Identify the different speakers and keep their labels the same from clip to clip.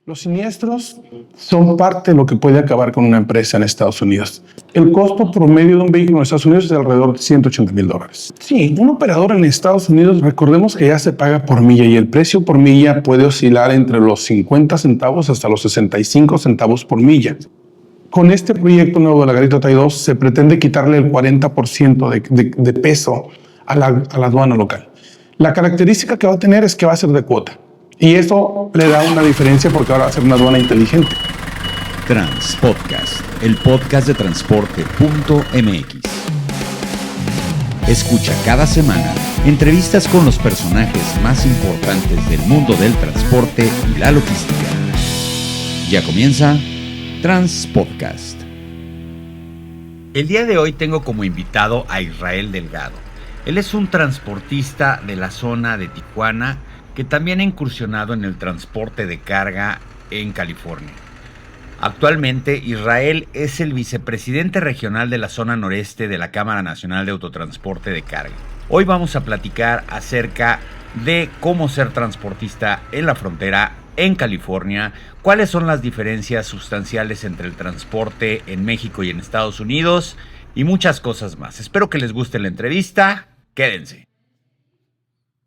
Speaker 1: Los siniestros son parte de lo que puede acabar con una empresa en Estados Unidos. El costo promedio de un vehículo en Estados Unidos es de alrededor de $180,000. Sí, un operador en Estados Unidos, recordemos que ya se paga por milla y el precio por milla puede oscilar entre los 50 centavos hasta los 65 centavos por milla. Con este proyecto nuevo de la Garita TAI-2 se pretende quitarle el 40% de peso a la aduana local. La característica que va a tener es que va a ser de cuota. Y eso le da una diferencia porque ahora va a ser una aduana inteligente.
Speaker 2: Transpodcast, el podcast de transporte.mx. Escucha cada semana entrevistas con los personajes más importantes del mundo del transporte y la logística. Ya comienza Transpodcast. El día de hoy tengo como invitado a Israel Delgado. Él es un transportista de la zona de Tijuana que también ha incursionado en el transporte de carga en California. Actualmente, Israel es el vicepresidente regional de la zona noreste de la Cámara Nacional de Autotransporte de Carga. Hoy vamos a platicar acerca de cómo ser transportista en la frontera en California, cuáles son las diferencias sustanciales entre el transporte en México y en Estados Unidos y muchas cosas más. Espero que les guste la entrevista. Quédense.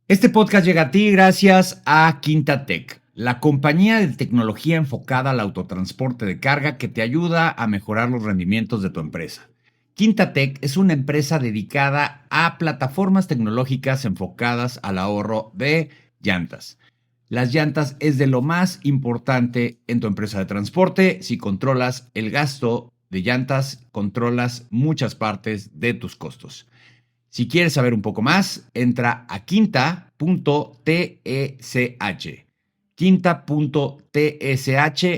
Speaker 2: Este podcast llega a ti gracias a Quinta Tech, la compañía de tecnología enfocada al autotransporte de carga que te ayuda a mejorar los rendimientos de tu empresa. Quinta Tech es una empresa dedicada a plataformas tecnológicas enfocadas al ahorro de llantas. Las llantas es de lo más importante en tu empresa de transporte. Si controlas el gasto de llantas, controlas muchas partes de tus costos. Si quieres saber un poco más, entra a quinta.tsh, quinta.tsh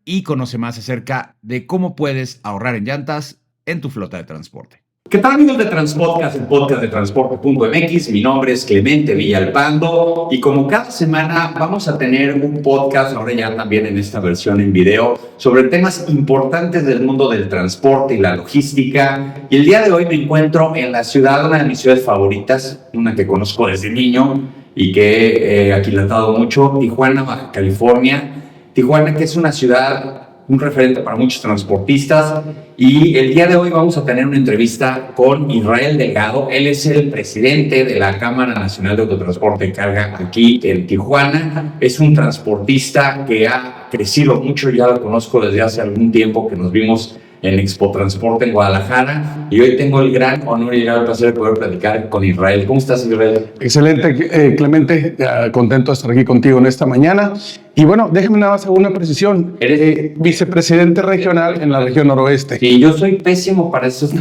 Speaker 2: y conoce más acerca de cómo puedes ahorrar en llantas en tu flota de transporte. ¿Qué tal, amigos de Transpodcast, el podcast de transporte.mx? Mi nombre es Clemente Villalpando y como cada semana vamos a tener un podcast, ahora ya también en esta versión en video, sobre temas importantes del mundo del transporte y la logística. Y el día de hoy me encuentro en la ciudad, una de mis ciudades favoritas, una que conozco desde niño y que he aquilantado mucho, Tijuana, Baja California. Tijuana, que es una ciudad, un referente para muchos transportistas, y el día de hoy vamos a tener una entrevista con Israel Delgado. Él es el presidente de la Cámara Nacional de Autotransporte de Carga aquí en Tijuana. Es un transportista que ha crecido mucho, ya lo conozco desde hace algún tiempo que nos vimos en Expo Transporte en Guadalajara, y hoy tengo el gran honor y el placer de poder platicar con Israel. ¿Cómo estás, Israel?
Speaker 1: Excelente, Clemente, contento de estar aquí contigo en esta mañana. Y bueno, déjame nada más hacer una precisión. Eres vicepresidente regional en la región noroeste.
Speaker 2: Sí, yo soy pésimo para esos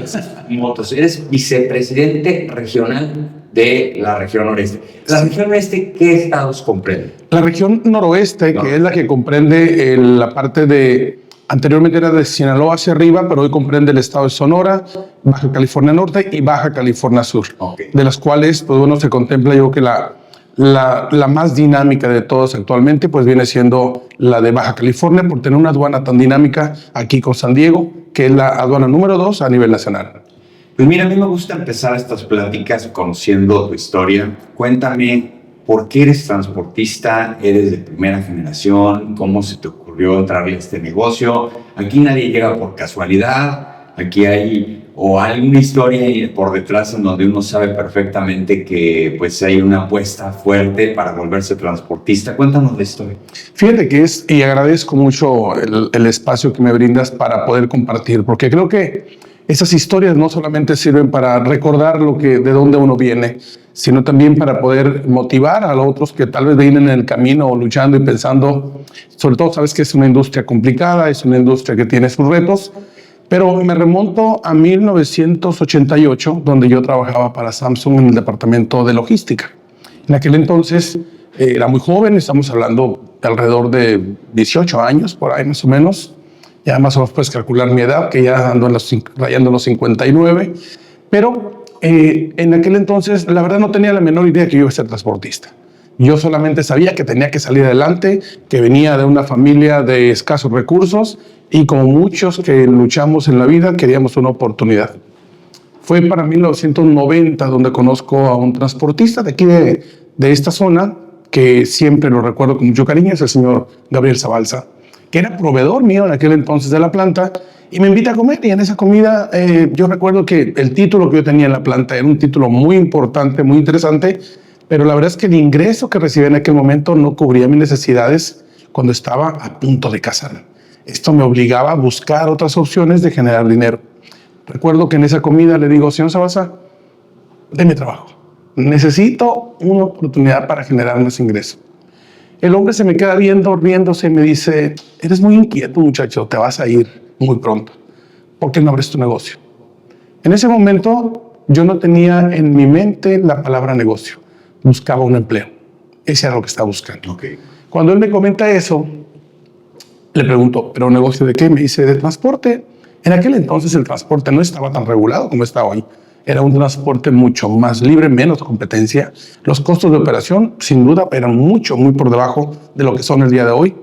Speaker 2: motos. Eres vicepresidente regional de la región noreste. ¿La región noreste qué estados comprende?
Speaker 1: La región noroeste, que es la que comprende la parte de... Anteriormente era de Sinaloa hacia arriba, pero hoy comprende el estado de Sonora, Baja California Norte y Baja California Sur, de las cuales, pues bueno, se contempla yo que la más dinámica de todas actualmente, pues viene siendo la de Baja California, por tener una aduana tan dinámica aquí con San Diego, que es la aduana número 2 a nivel nacional.
Speaker 2: Pues mira, a mí me gusta empezar estas pláticas conociendo tu historia. Cuéntame, ¿por qué eres transportista? ¿Eres de primera generación? ¿Cómo se te ocurrió entrarle a este negocio? Aquí nadie llega por casualidad. Aquí hay alguna historia por detrás en donde uno sabe perfectamente que pues hay una apuesta fuerte para volverse transportista. Cuéntanos la historia.
Speaker 1: Fíjate que y agradezco mucho el espacio que me brindas para poder compartir, porque creo que esas historias no solamente sirven para recordar de dónde uno viene, sino también para poder motivar a los otros que tal vez vienen en el camino o luchando y pensando. Sobre todo, sabes que es una industria complicada, es una industria que tiene sus retos, pero me remonto a 1988, donde yo trabajaba para Samsung en el departamento de logística. En aquel entonces era muy joven, estamos hablando de alrededor de 18 años, por ahí más o menos. Ya más o menos puedes calcular mi edad, que ya ando rayando los 59, pero en aquel entonces la verdad no tenía la menor idea que yo iba a ser transportista. Yo solamente sabía que tenía que salir adelante, que venía de una familia de escasos recursos y como muchos que luchamos en la vida queríamos una oportunidad. Fue para 1990 donde conozco a un transportista de aquí de esta zona, que siempre lo recuerdo con mucho cariño, es el señor Gabriel Zabalza. que era proveedor mío en aquel entonces de la planta, y me invita a comer. Y en esa comida yo recuerdo que el título que yo tenía en la planta era un título muy importante, muy interesante, pero la verdad es que el ingreso que recibía en aquel momento no cubría mis necesidades cuando estaba a punto de casarme. Esto me obligaba a buscar otras opciones de generar dinero. Recuerdo que en esa comida le digo, señor Sabasa, deme trabajo. Necesito una oportunidad para generar más ingresos. El hombre se me queda viendo, riéndose, y me dice, eres muy inquieto, muchacho, te vas a ir muy pronto. ¿Por qué no abres tu negocio? En ese momento yo no tenía en mi mente la palabra negocio. Buscaba un empleo. Ese era lo que estaba buscando.
Speaker 3: Okay.
Speaker 1: Cuando él me comenta eso, le pregunto, ¿pero negocio de qué? Me dice, de transporte. En aquel entonces el transporte no estaba tan regulado como está hoy. Era un transporte mucho más libre, menos competencia. Los costos de operación, sin duda, eran muy por debajo de lo que son el día de hoy.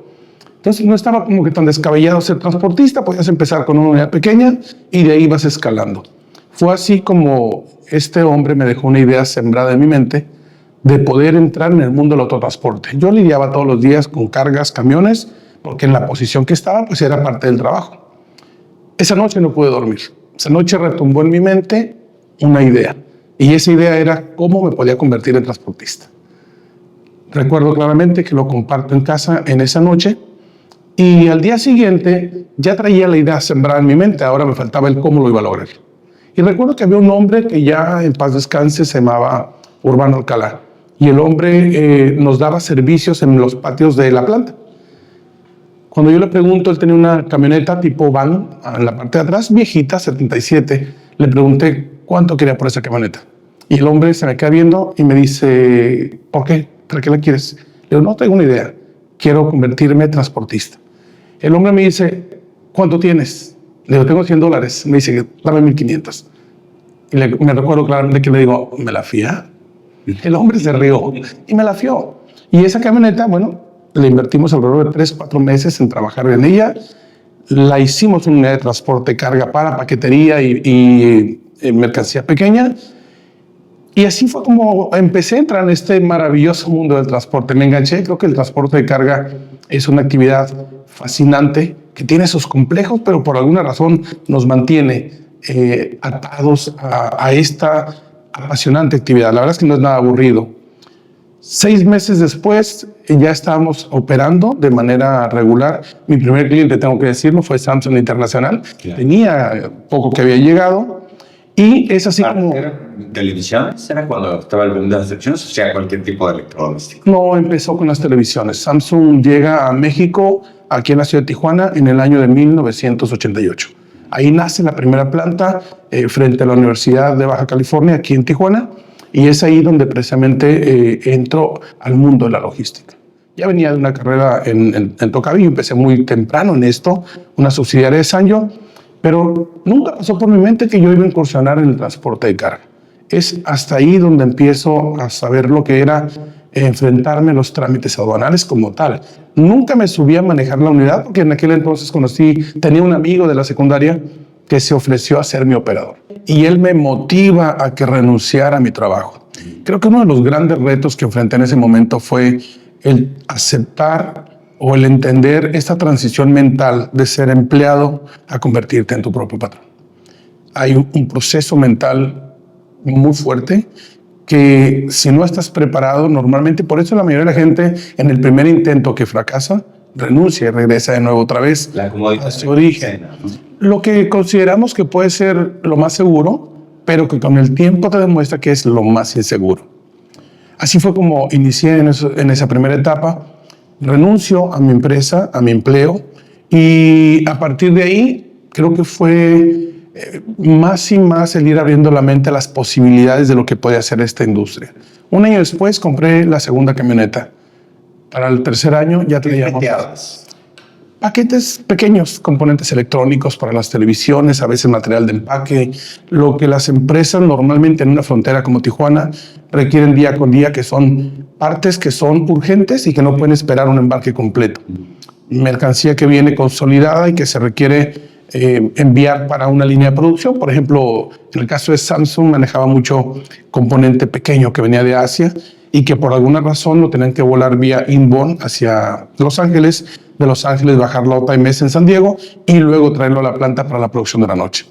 Speaker 1: Entonces no estaba como que tan descabellado ser transportista. Podías empezar con una unidad pequeña y de ahí vas escalando. Fue así como este hombre me dejó una idea sembrada en mi mente de poder entrar en el mundo del autotransporte. Yo lidiaba todos los días con cargas, camiones, porque en la posición que estaba, pues era parte del trabajo. Esa noche no pude dormir. Esa noche retumbó en mi mente una idea. Y esa idea era cómo me podía convertir en transportista. Recuerdo claramente que lo comparto en casa en esa noche. Y al día siguiente ya traía la idea sembrada en mi mente. Ahora me faltaba el cómo lo iba a lograr. Y recuerdo que había un hombre que ya en paz descanse se llamaba Urbano Alcalá. Y el hombre nos daba servicios en los patios de la planta. Cuando yo le pregunto, él tenía una camioneta tipo van en la parte de atrás, viejita, 77. Le pregunté cuánto quería por esa camioneta. Y el hombre se me queda viendo y me dice, ¿por qué? ¿Para qué la quieres? Le digo, no tengo una idea. Quiero convertirme en transportista. El hombre me dice, ¿cuánto tienes? Le digo, tengo $100. Me dice, dame 1,500. Y me recuerdo claramente que le digo, ¿me la fía? El hombre se rió y me la fió. Y esa camioneta, bueno, le invertimos alrededor de 3-4 meses en trabajar en ella. La hicimos una unidad de transporte carga para paquetería y mercancía pequeña. Y así fue como empecé a entrar en este maravilloso mundo del transporte. Me enganché. Creo que el transporte de carga es una actividad fascinante que tiene sus complejos, pero por alguna razón nos mantiene atados a esta apasionante actividad. La verdad es que no es nada aburrido. 6 meses después ya estábamos operando de manera regular. Mi primer cliente, tengo que decirlo, fue Samsung Internacional.
Speaker 3: Claro.
Speaker 1: Tenía poco que había llegado y es así como...
Speaker 3: ¿Televisiones? ¿Era cuando estaba el boom de las televisiones? O sea, cualquier tipo de electrodoméstico.
Speaker 1: No, empezó con las televisiones. Samsung llega a México, aquí en la ciudad de Tijuana, en el año de 1988. Ahí nace la primera planta frente a la Universidad de Baja California, aquí en Tijuana. Y es ahí donde precisamente entro al mundo de la logística. Ya venía de una carrera en Tocabi, empecé muy temprano en esto, una subsidiaria de Sanyo, pero nunca pasó por mi mente que yo iba a incursionar en el transporte de carga. Es hasta ahí donde empiezo a saber lo que era enfrentarme a los trámites aduanales como tal. Nunca me subí a manejar la unidad porque en aquel entonces tenía un amigo de la secundaria que se ofreció a ser mi operador. Y él me motiva a que renunciara a mi trabajo. Creo que uno de los grandes retos que enfrenté en ese momento fue el aceptar o el entender esta transición mental de ser empleado a convertirte en tu propio patrón. Hay un proceso mental muy fuerte que si no estás preparado, normalmente, por eso la mayoría de la gente en el primer intento que fracasa, renuncia y regresa de nuevo otra vez a su origen. Lo que consideramos que puede ser lo más seguro, pero que con el tiempo te demuestra que es lo más inseguro. Así fue como inicié en esa primera etapa. Renuncio a mi empresa, a mi empleo, y a partir de ahí creo que fue más y más el ir abriendo la mente a las posibilidades de lo que puede hacer esta industria. Un año después compré la segunda camioneta. Para el tercer año ya teníamos paquetes pequeños, componentes electrónicos para las televisiones, a veces material de empaque, lo que las empresas normalmente en una frontera como Tijuana requieren día con día, que son partes que son urgentes y que no pueden esperar un embarque completo. Mercancía que viene consolidada y que se requiere enviar para una línea de producción. Por ejemplo, en el caso de Samsung manejaba mucho componente pequeño que venía de Asia y que por alguna razón lo tenían que volar vía inbound hacia Los Ángeles, de Los Ángeles, bajarlo a OTMS en San Diego y luego traerlo a la planta para la producción de la noche.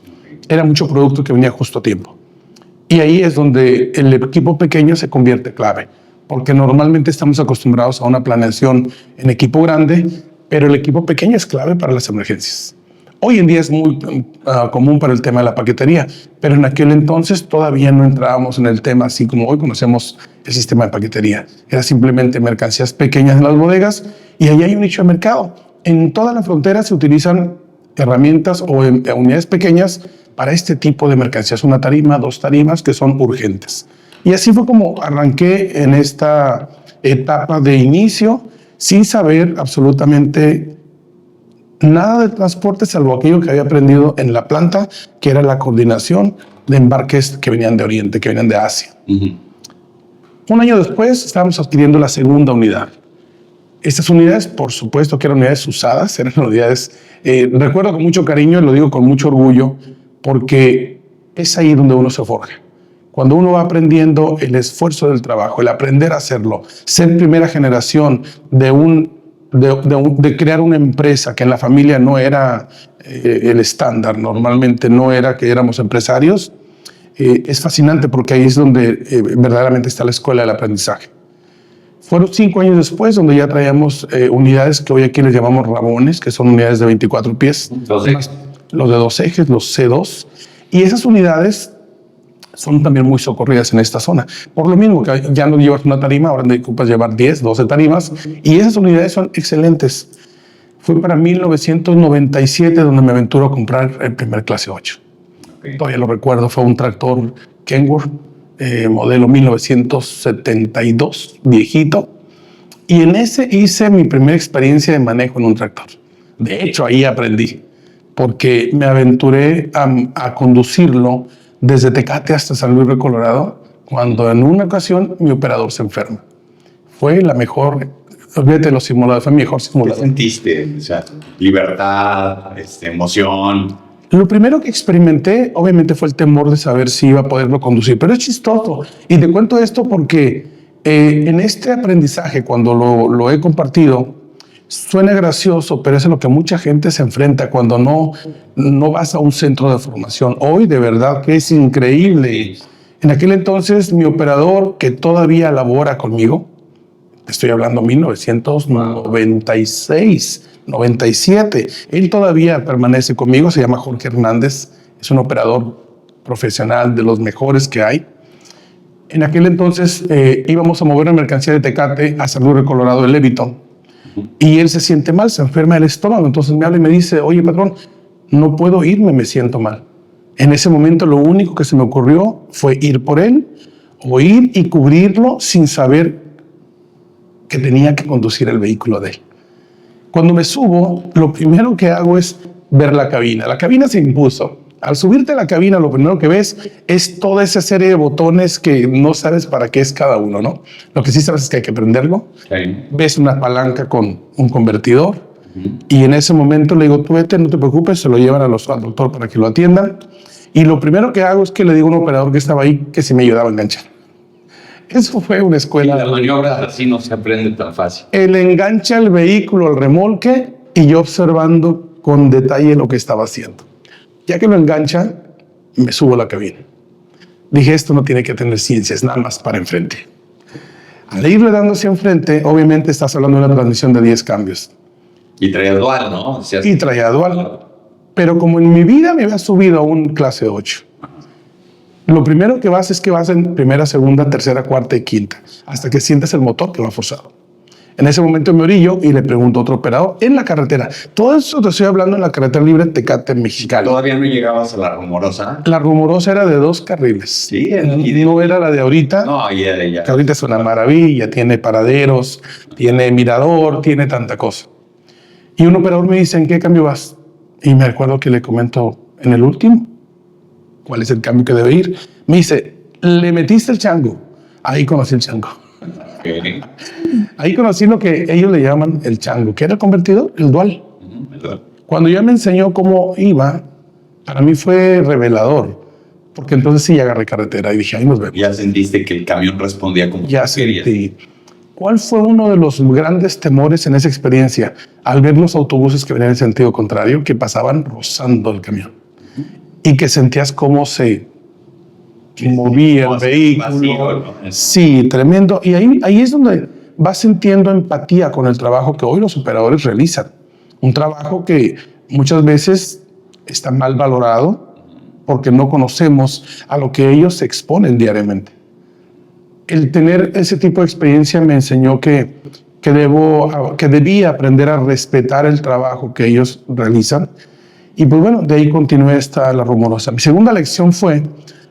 Speaker 1: Era mucho producto que venía justo a tiempo. Y ahí es donde el equipo pequeño se convierte clave, porque normalmente estamos acostumbrados a una planeación en equipo grande, pero el equipo pequeño es clave para las emergencias. Hoy en día es muy común para el tema de la paquetería, pero en aquel entonces todavía no entrábamos en el tema así como hoy conocemos el sistema de paquetería. Era simplemente mercancías pequeñas en las bodegas y ahí hay un nicho de mercado. En toda la frontera se utilizan herramientas o unidades pequeñas para este tipo de mercancías. Una tarima, 2 tarimas que son urgentes. Y así fue como arranqué en esta etapa de inicio sin saber absolutamente nada de transporte, salvo aquello que había aprendido en la planta, que era la coordinación de embarques que venían de Oriente, que venían de Asia. Un año después estábamos adquiriendo la segunda unidad. Estas unidades, por supuesto que eran unidades usadas, eran unidades, recuerdo con mucho cariño y lo digo con mucho orgullo, porque es ahí donde uno se forja. Cuando uno va aprendiendo el esfuerzo del trabajo, el aprender a hacerlo, ser primera generación de crear una empresa que en la familia no era el estándar, normalmente no era que éramos empresarios, es fascinante porque ahí es donde verdaderamente está la escuela del aprendizaje. Fueron 5 años después donde ya traíamos unidades que hoy aquí les llamamos rabones, que son unidades de 24 pies. Los de 2 ejes, los C2. Y esas unidades son también muy socorridas en esta zona. Por lo mismo que ya no llevas una tarima, ahora te ocupas llevar 10, 12 tarimas. Y esas unidades son excelentes. Fue para 1997 donde me aventuro a comprar el primer clase 8. Okay. Todavía lo recuerdo, fue un tractor Kenworth, modelo 1972, viejito. Y en ese hice mi primera experiencia de manejo en un tractor. De hecho, ahí aprendí, porque me aventuré a conducirlo desde Tecate hasta San Luis Río Colorado, cuando en una ocasión mi operador se enferma. Fue la mejor, olvídate de los simuladores, fue mi mejor simulador.
Speaker 3: ¿Qué sentiste? O sea, libertad, emoción.
Speaker 1: Lo primero que experimenté, obviamente, fue el temor de saber si iba a poderlo conducir, pero es chistoso. Y te cuento esto porque en este aprendizaje, cuando lo he compartido, suena gracioso, pero es a lo que mucha gente se enfrenta cuando no vas a un centro de formación. Hoy, de verdad, que es increíble. En aquel entonces, mi operador, que todavía labora conmigo, estoy hablando 1996, 97, él todavía permanece conmigo, se llama Jorge Hernández, es un operador profesional de los mejores que hay. En aquel entonces íbamos a mover una mercancía de Tecate a San Luis Río Colorado, de Leviton. Y él se siente mal, se enferma del estómago. Entonces me habla y me dice, oye, patrón, no puedo irme, me siento mal. En ese momento lo único que se me ocurrió fue ir por él, o ir y cubrirlo sin saber que tenía que conducir el vehículo de él. Cuando me subo, lo primero que hago es ver la cabina. La cabina se impuso. Al subirte a la cabina, lo primero que ves es toda esa serie de botones que no sabes para qué es cada uno, ¿no? Lo que sí sabes es que hay que prenderlo. Okay. Ves una palanca con un convertidor y en ese momento le digo, tú vete, no te preocupes, se lo llevan al doctor para que lo atiendan. Y lo primero que hago es que le digo a un operador que estaba ahí que si me ayudaba a enganchar. Eso fue una escuela.
Speaker 3: Y la maniobra así no se aprende tan fácil.
Speaker 1: Él engancha el vehículo al remolque y yo observando con detalle lo que estaba haciendo. Ya que lo engancha, me subo a la cabina. Dije, esto no tiene que tener ciencia, es nada más para enfrente. Al irle dando hacia enfrente, obviamente estás hablando de una transmisión de 10 cambios.
Speaker 3: Y traía dual, ¿no? O sea,
Speaker 1: y traía dual. Pero como en mi vida me había subido a un clase 8, lo primero que vas es que vas en primera, segunda, tercera, cuarta y quinta, hasta que sientes el motor que va forzado. En ese momento me orillo y le pregunto a otro operador en la carretera. Todo eso te estoy hablando en la carretera libre Tecate, Mexicali.
Speaker 3: ¿Todavía no llegabas a la Rumorosa?
Speaker 1: La Rumorosa era de 2 carriles.
Speaker 3: Sí.
Speaker 1: No era la de ahorita.
Speaker 3: No, y era ya.
Speaker 1: Que ahorita es una maravilla, tiene paraderos, tiene mirador, tiene tanta cosa. Y un operador me dice, ¿en qué cambio vas? Y me acuerdo que le comento, ¿en el último? ¿Cuál es el cambio que debe ir? Me dice, ¿le metiste el chango? Ahí conocí el chango. Okay. Ahí conocí lo que ellos le llaman el chango, que era el convertidor, el dual. Cuando ya me enseñó cómo iba, para mí fue revelador, porque entonces sí agarré carretera y dije, ahí nos vemos.
Speaker 3: Ya sentiste que el camión respondía como
Speaker 1: ya sentí. ¿Cuál fue uno de los grandes temores en esa experiencia? Al ver los autobuses que venían en sentido contrario, que pasaban rozando el camión y que sentías cómo se movía el vehículo.
Speaker 3: Vacío, ¿no?
Speaker 1: Sí, tremendo. Y ahí es donde vas sintiendo empatía con el trabajo que hoy los operadores realizan. Un trabajo que muchas veces está mal valorado porque no conocemos a lo que ellos se exponen diariamente. El tener ese tipo de experiencia me enseñó que debía aprender a respetar el trabajo que ellos realizan. Y pues bueno, de ahí continué hasta La Rumorosa. Mi segunda lección fue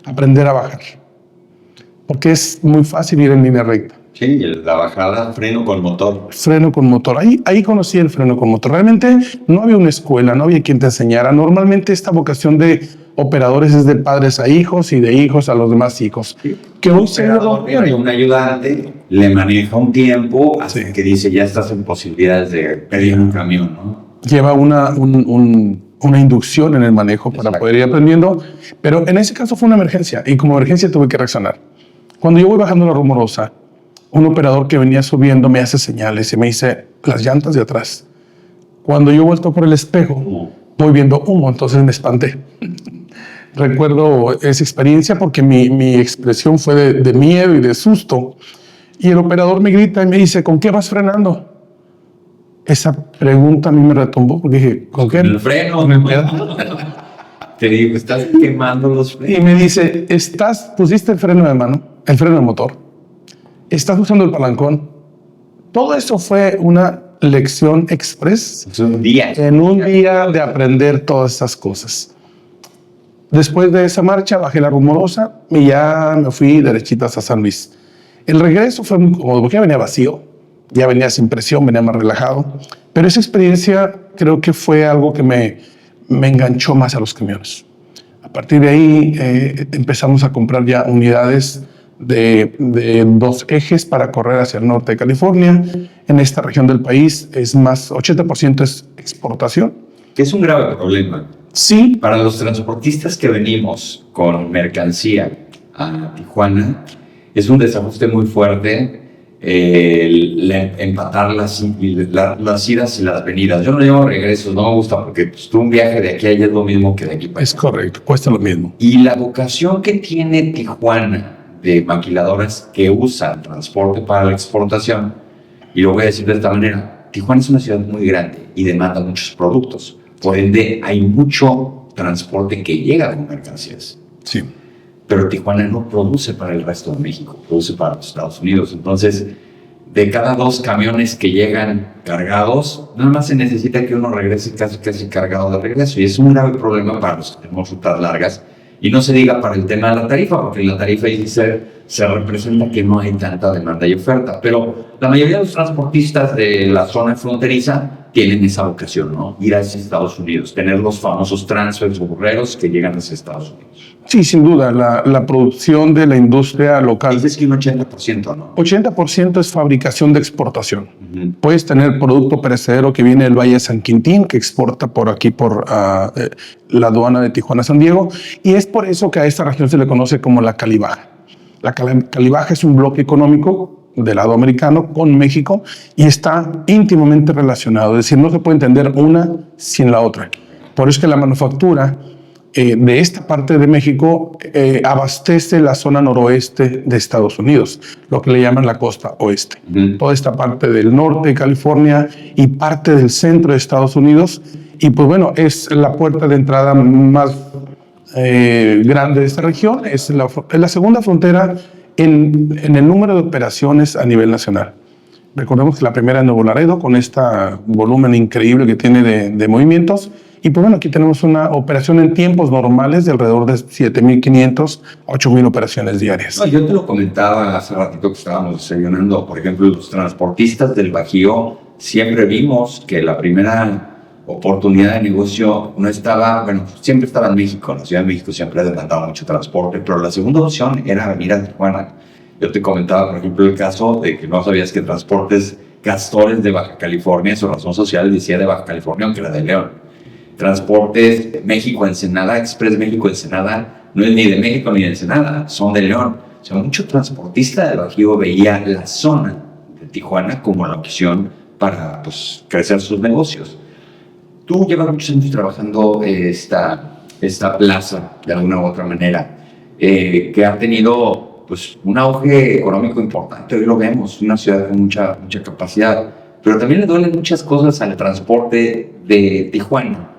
Speaker 1: aprender a bajar, porque es muy fácil ir en línea recta.
Speaker 3: Sí, la bajada, freno con motor.
Speaker 1: Freno con motor. Ahí conocí el freno con motor. Realmente no había una escuela, no había quien te enseñara. Normalmente esta vocación de operadores es de padres a hijos y de hijos a los demás hijos.
Speaker 3: Sí.
Speaker 1: Que hoy se ha ido
Speaker 3: Hay un ayudante, le maneja un tiempo hasta
Speaker 1: Sí.
Speaker 3: que dice ya estás en posibilidades de pedir un camión, ¿no?
Speaker 1: lleva una inducción en el manejo para
Speaker 3: Exacto.
Speaker 1: poder ir aprendiendo. Pero en ese caso fue una emergencia y como emergencia tuve que reaccionar. Cuando yo voy bajando La Rumorosa, un operador que venía subiendo me hace señales y me dice las llantas de atrás. Cuando yo vuelto por el espejo, voy viendo humo, entonces me espanté. Recuerdo esa experiencia porque mi expresión fue de miedo y de susto. Y el operador me grita y me dice, ¿con qué vas frenando? Esa pregunta a mí me retumbó porque dije, ¿con qué?
Speaker 3: El freno.
Speaker 1: Con el pedal.
Speaker 3: Te digo, estás quemando los frenos.
Speaker 1: Y me dice, pusiste el freno de mano, el freno de motor, estás usando el palancón. Todo eso fue una lección express
Speaker 3: Es un día.
Speaker 1: en un día de aprender todas esas cosas. Después de esa marcha bajé La Rumorosa y ya me fui derechito hasta San Luis. El regreso fue muy cómodo porque ya venía vacío, ya venía sin presión, venía más relajado. Pero esa experiencia creo que fue algo que me enganchó más a los camiones. A partir de ahí empezamos a comprar ya unidades de 2 ejes para correr hacia el norte de California. En esta región del país es más, 80% es exportación.
Speaker 3: Que es un grave problema.
Speaker 1: Sí,
Speaker 3: Para los transportistas que venimos con mercancía a Tijuana, es un desajuste muy fuerte empatar las idas y las venidas. Yo no llamo regresos, no me gusta porque pues, un viaje de aquí a allá es lo mismo que de aquí para allá.
Speaker 1: es correcto, cuesta lo mismo.
Speaker 3: Y la vocación que tiene Tijuana de maquiladoras que usan transporte para la exportación, y lo voy a decir de esta manera, Tijuana es una ciudad muy grande y demanda muchos productos. Por ende, hay mucho transporte que llega con mercancías.
Speaker 1: Sí.
Speaker 3: Pero Tijuana no produce para el resto de México, produce para los Estados Unidos. Entonces, de cada 2 camiones que llegan cargados, nada más se necesita que uno regrese casi cargado de regreso. Y es un grave problema para los que tenemos rutas largas. Y no se diga para el tema de la tarifa, porque en la tarifa se representa que no hay tanta demanda y oferta. Pero la mayoría de los transportistas de la zona fronteriza tienen esa vocación, ¿no? Ir hacia Estados Unidos, tener los famosos transfers burreros que llegan hacia Estados Unidos.
Speaker 1: Sí, sin duda, la producción de la industria local.
Speaker 3: Dices que un 80%, ¿no?
Speaker 1: 80% es fabricación de exportación. Puedes tener producto perecedero que viene del Valle de San Quintín, que exporta por aquí, por la aduana de Tijuana-San Diego, y es por eso que a esta región se le conoce como la Calibaja. La Calibaja es un bloque económico del lado americano con México y está íntimamente relacionado, es decir, no se puede entender una sin la otra. Por eso es que la manufactura de esta parte de México abastece la zona noroeste de Estados Unidos, lo que le llaman la costa oeste. Toda esta parte del norte de California y parte del centro de Estados Unidos. Y pues bueno, es la puerta de entrada más grande de esta región. Es la segunda frontera en el número de operaciones a nivel nacional. Recordemos que la primera es Nuevo Laredo, con este volumen increíble que tiene de movimientos. Y pues bueno, aquí tenemos una operación en tiempos normales de alrededor de 7.500 a 8.000 operaciones diarias.
Speaker 3: No, yo te lo comentaba hace ratito que estábamos desayunando. Por ejemplo, los transportistas del Bajío siempre vimos que la primera oportunidad de negocio no estaba, bueno, siempre estaba en México. La Ciudad de México siempre ha demandado mucho transporte, pero la segunda opción era venir a Tijuana. Yo te comentaba, por ejemplo, el caso de que no sabías que Transportes Castores de Baja California, su razón social decía de Baja California, aunque era de León. Transportes México-Ensenada, Express México-Ensenada, no es ni de México ni de Ensenada, son de León. O sea, mucho transportista del Bajío veía la zona de Tijuana como la opción para pues, crecer sus negocios. Tú llevas muchos años trabajando esta plaza de alguna u otra manera, que ha tenido pues, un auge económico importante. Hoy lo vemos, una ciudad con mucha capacidad, pero también le duelen muchas cosas al transporte de Tijuana.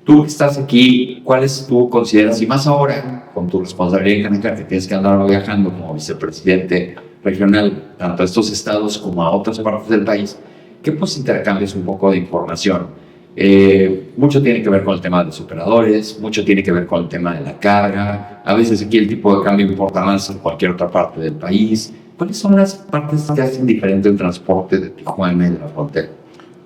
Speaker 3: Tú que estás aquí, ¿cuáles tú consideras, y más ahora con tu responsabilidad en Canacar, que tienes que andar viajando como vicepresidente regional, tanto a estos estados como a otras partes del país, que pues intercambies un poco de información? Mucho tiene que ver con el tema de los operadores, mucho tiene que ver con el tema de la carga. A veces aquí el tipo de cambio importa más en cualquier otra parte del país. ¿Cuáles son las partes que hacen diferente el transporte de Tijuana y de la frontera?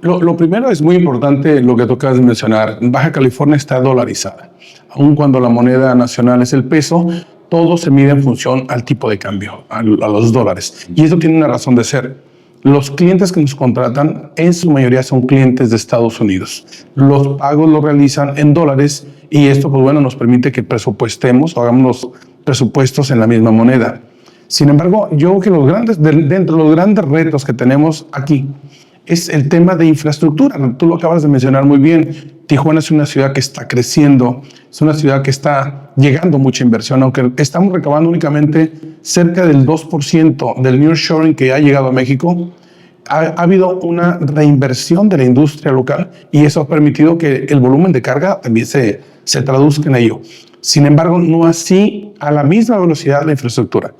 Speaker 1: Lo primero es muy importante lo que tú acabas de mencionar. Baja California está dolarizada. Aun cuando la moneda nacional es el peso, todo se mide en función al tipo de cambio, a los dólares. Y eso tiene una razón de ser. Los clientes que nos contratan, en su mayoría son clientes de Estados Unidos. Los pagos los realizan en dólares y esto, pues bueno, nos permite que presupuestemos o hagamos los presupuestos en la misma moneda. Sin embargo, yo creo que dentro de los grandes retos que tenemos aquí es el tema de infraestructura. Tú lo acabas de mencionar muy bien. Tijuana es una ciudad que está creciendo, es una ciudad que está llegando mucha inversión, aunque estamos recabando únicamente cerca del 2% del nearshoring que ha llegado a México. Ha habido una reinversión de la industria local y eso ha permitido que el volumen de carga también se traduzca en ello. Sin embargo, no así a la misma velocidad la infraestructura.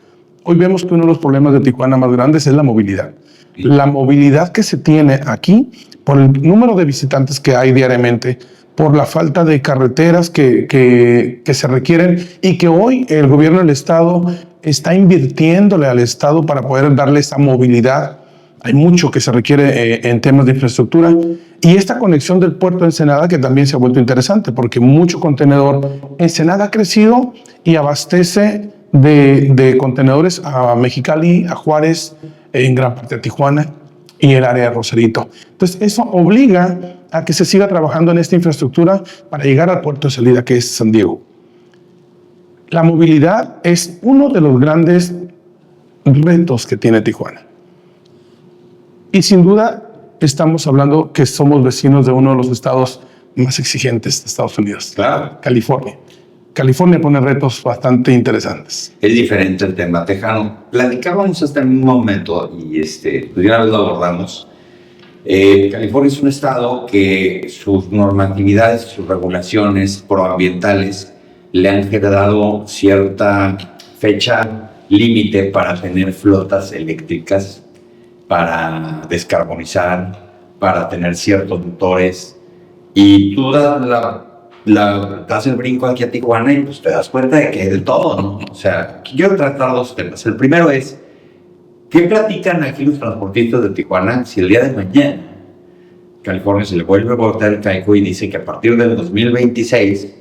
Speaker 1: Hoy vemos que uno de los problemas de Tijuana más grandes es la movilidad. La movilidad que se tiene aquí, por el número de visitantes que hay diariamente, por la falta de carreteras que se requieren y que hoy el gobierno del estado está invirtiéndole al estado para poder darle esa movilidad. Hay mucho que se requiere en temas de infraestructura y esta conexión del puerto de Ensenada que también se ha vuelto interesante porque mucho contenedor. Ensenada ha crecido y abastece de contenedores a Mexicali, a Juárez, en gran parte de Tijuana y el área de Rosarito. Entonces eso obliga a que se siga trabajando en esta infraestructura para llegar al puerto de salida que es San Diego. La movilidad es uno de los grandes retos que tiene Tijuana. Y sin duda estamos hablando que somos vecinos de uno de los estados más exigentes de Estados Unidos,
Speaker 3: Claro.
Speaker 1: California. California pone retos bastante interesantes.
Speaker 3: Es diferente el tema tejano. Platicábamos hasta en un momento y pues de una vez lo abordamos. California es un estado que sus normatividades, sus regulaciones proambientales le han generado cierta fecha límite para tener flotas eléctricas, para descarbonizar, para tener ciertos motores. Y tú das el brinco aquí a Tijuana y pues te das cuenta de que hay de todo, ¿no? O sea, quiero tratar dos temas. El primero es, ¿qué platican aquí los transportistas de Tijuana si el día de mañana California se le vuelve a botar el caico y dice que a partir del 2026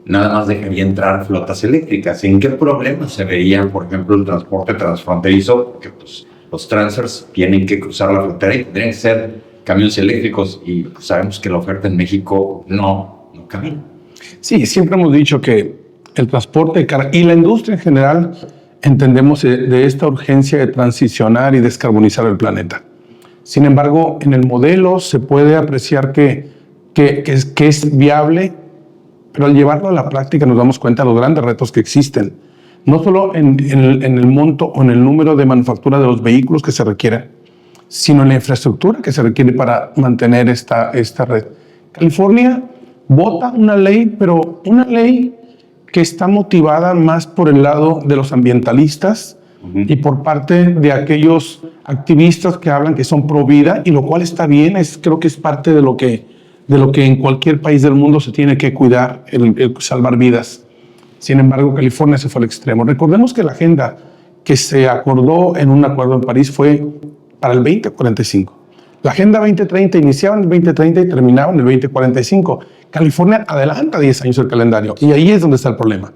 Speaker 3: nada más dejaría entrar flotas eléctricas? ¿En qué problemas se vería, por ejemplo, el transporte transfronterizo? Porque pues, los transfers tienen que cruzar la frontera y tendrían que ser camiones eléctricos y pues, sabemos que la oferta en México no camina.
Speaker 1: Sí, siempre hemos dicho que el transporte y la industria en general entendemos de esta urgencia de transicionar y descarbonizar el planeta. Sin embargo, en el modelo se puede apreciar que es viable, pero al llevarlo a la práctica nos damos cuenta de los grandes retos que existen. No solo en el monto o en el número de manufactura de los vehículos que se requieren, sino en la infraestructura que se requiere para mantener esta red. California vota una ley, pero una ley que está motivada más por el lado de los ambientalistas y por parte de aquellos activistas que hablan que son pro vida, y lo cual está bien, creo que es parte de lo que en cualquier país del mundo se tiene que cuidar, el salvar vidas. Sin embargo, California se fue al extremo. Recordemos que la agenda que se acordó en un acuerdo en París fue para el 2045. La Agenda 2030 iniciaba en el 2030 y terminaba en el 2045. California adelanta 10 años el calendario y ahí es donde está el problema.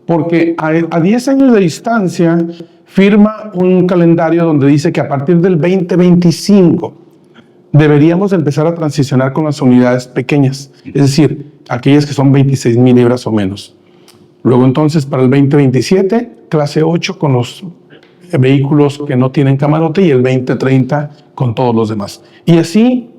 Speaker 1: Porque a 10 años de distancia firma un calendario donde dice que a partir del 2025 deberíamos empezar a transicionar con las unidades pequeñas, es decir, aquellas que son 26,000 libras o menos. Luego entonces para el 2027, clase 8 con los vehículos que no tienen camarote y el 2030 con todos los demás. Y así,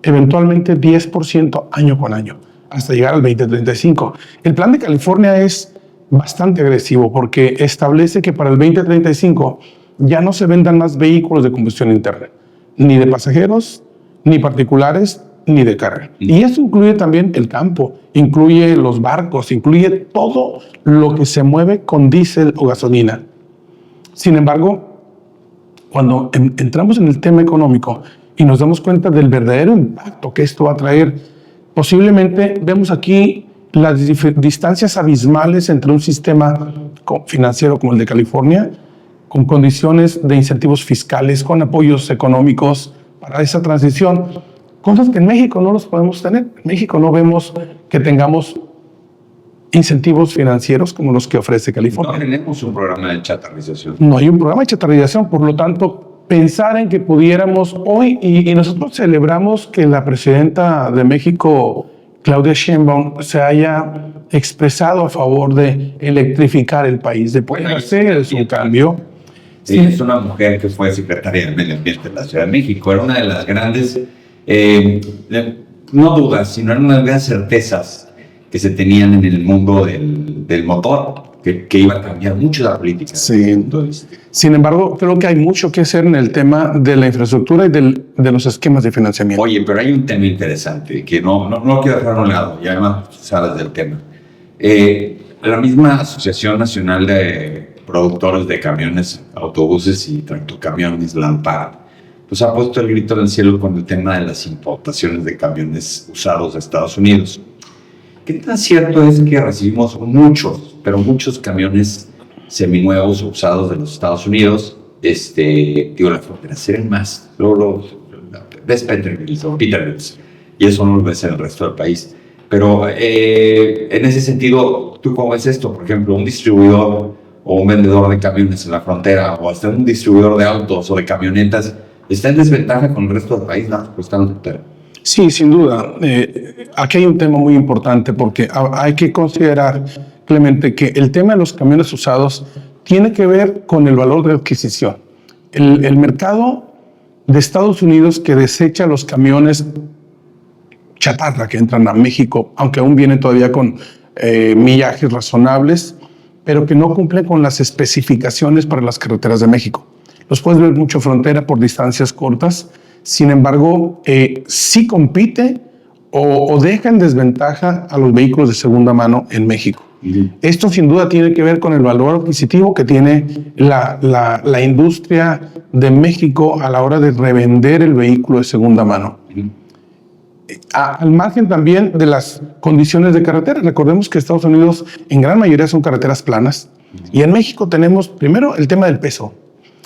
Speaker 1: eventualmente 10% año con año, hasta llegar al 2035. El plan de California es bastante agresivo porque establece que para el 2035 ya no se vendan más vehículos de combustión interna, ni de pasajeros, ni particulares, ni de carga. Y eso incluye también el campo, incluye los barcos, incluye todo lo que se mueve con diésel o gasolina. Sin embargo, cuando entramos en el tema económico y nos damos cuenta del verdadero impacto que esto va a traer, posiblemente vemos aquí las distancias abismales entre un sistema financiero como el de California, con condiciones de incentivos fiscales, con apoyos económicos para esa transición, cosas que en México no los podemos tener. En México no vemos que tengamos incentivos financieros como los que ofrece California.
Speaker 3: No tenemos un programa de chatarrización.
Speaker 1: No hay un programa de chatarrización, por lo tanto, pensar en que pudiéramos hoy, y nosotros celebramos que la presidenta de México, Claudia Sheinbaum, se haya expresado a favor de electrificar el país, de poder hacer un cambio.
Speaker 3: Sí, es una mujer que fue secretaria del Medio Ambiente de la Ciudad de México. Era una de las grandes, no dudas, sino una de las grandes certezas que se tenían en el mundo del motor, que iba a cambiar mucho la política.
Speaker 1: Sí. Sin embargo, creo que hay mucho que hacer en el tema de la infraestructura y de los esquemas de financiamiento.
Speaker 3: Oye, pero hay un tema interesante que no quiero dejar a un lado, y además sabes del tema. La misma Asociación Nacional de Productores de Camiones, Autobuses y Tractocamiones, la ANPAR, pues ha puesto el grito en el cielo con el tema de las importaciones de camiones usados de Estados Unidos. ¿Qué tan cierto es que recibimos muchos camiones seminuevos usados de los Estados Unidos? La frontera serán más. Luego ves Peterbilt, y eso no lo ves en el resto del país. Pero en ese sentido, ¿tú cómo ves esto? Por ejemplo, un distribuidor o un vendedor de camiones en la frontera, o hasta un distribuidor de autos o de camionetas, ¿está en desventaja con el resto del país? No, pues está en la frontera.
Speaker 1: Sí, sin duda. Aquí hay un tema muy importante porque hay que considerar, Clemente, que el tema de los camiones usados tiene que ver con el valor de adquisición. El mercado de Estados Unidos que desecha los camiones chatarra que entran a México, aunque aún vienen todavía con millajes razonables, pero que no cumplen con las especificaciones para las carreteras de México. Los puedes ver mucho frontera por distancias cortas. Sin embargo, sí compite o deja en desventaja a los vehículos de segunda mano en México. Esto sin duda tiene que ver con el valor adquisitivo que tiene la industria de México a la hora de revender el vehículo de segunda mano. Al margen también de las condiciones de carretera. Recordemos que Estados Unidos en gran mayoría son carreteras planas y en México tenemos primero el tema del peso.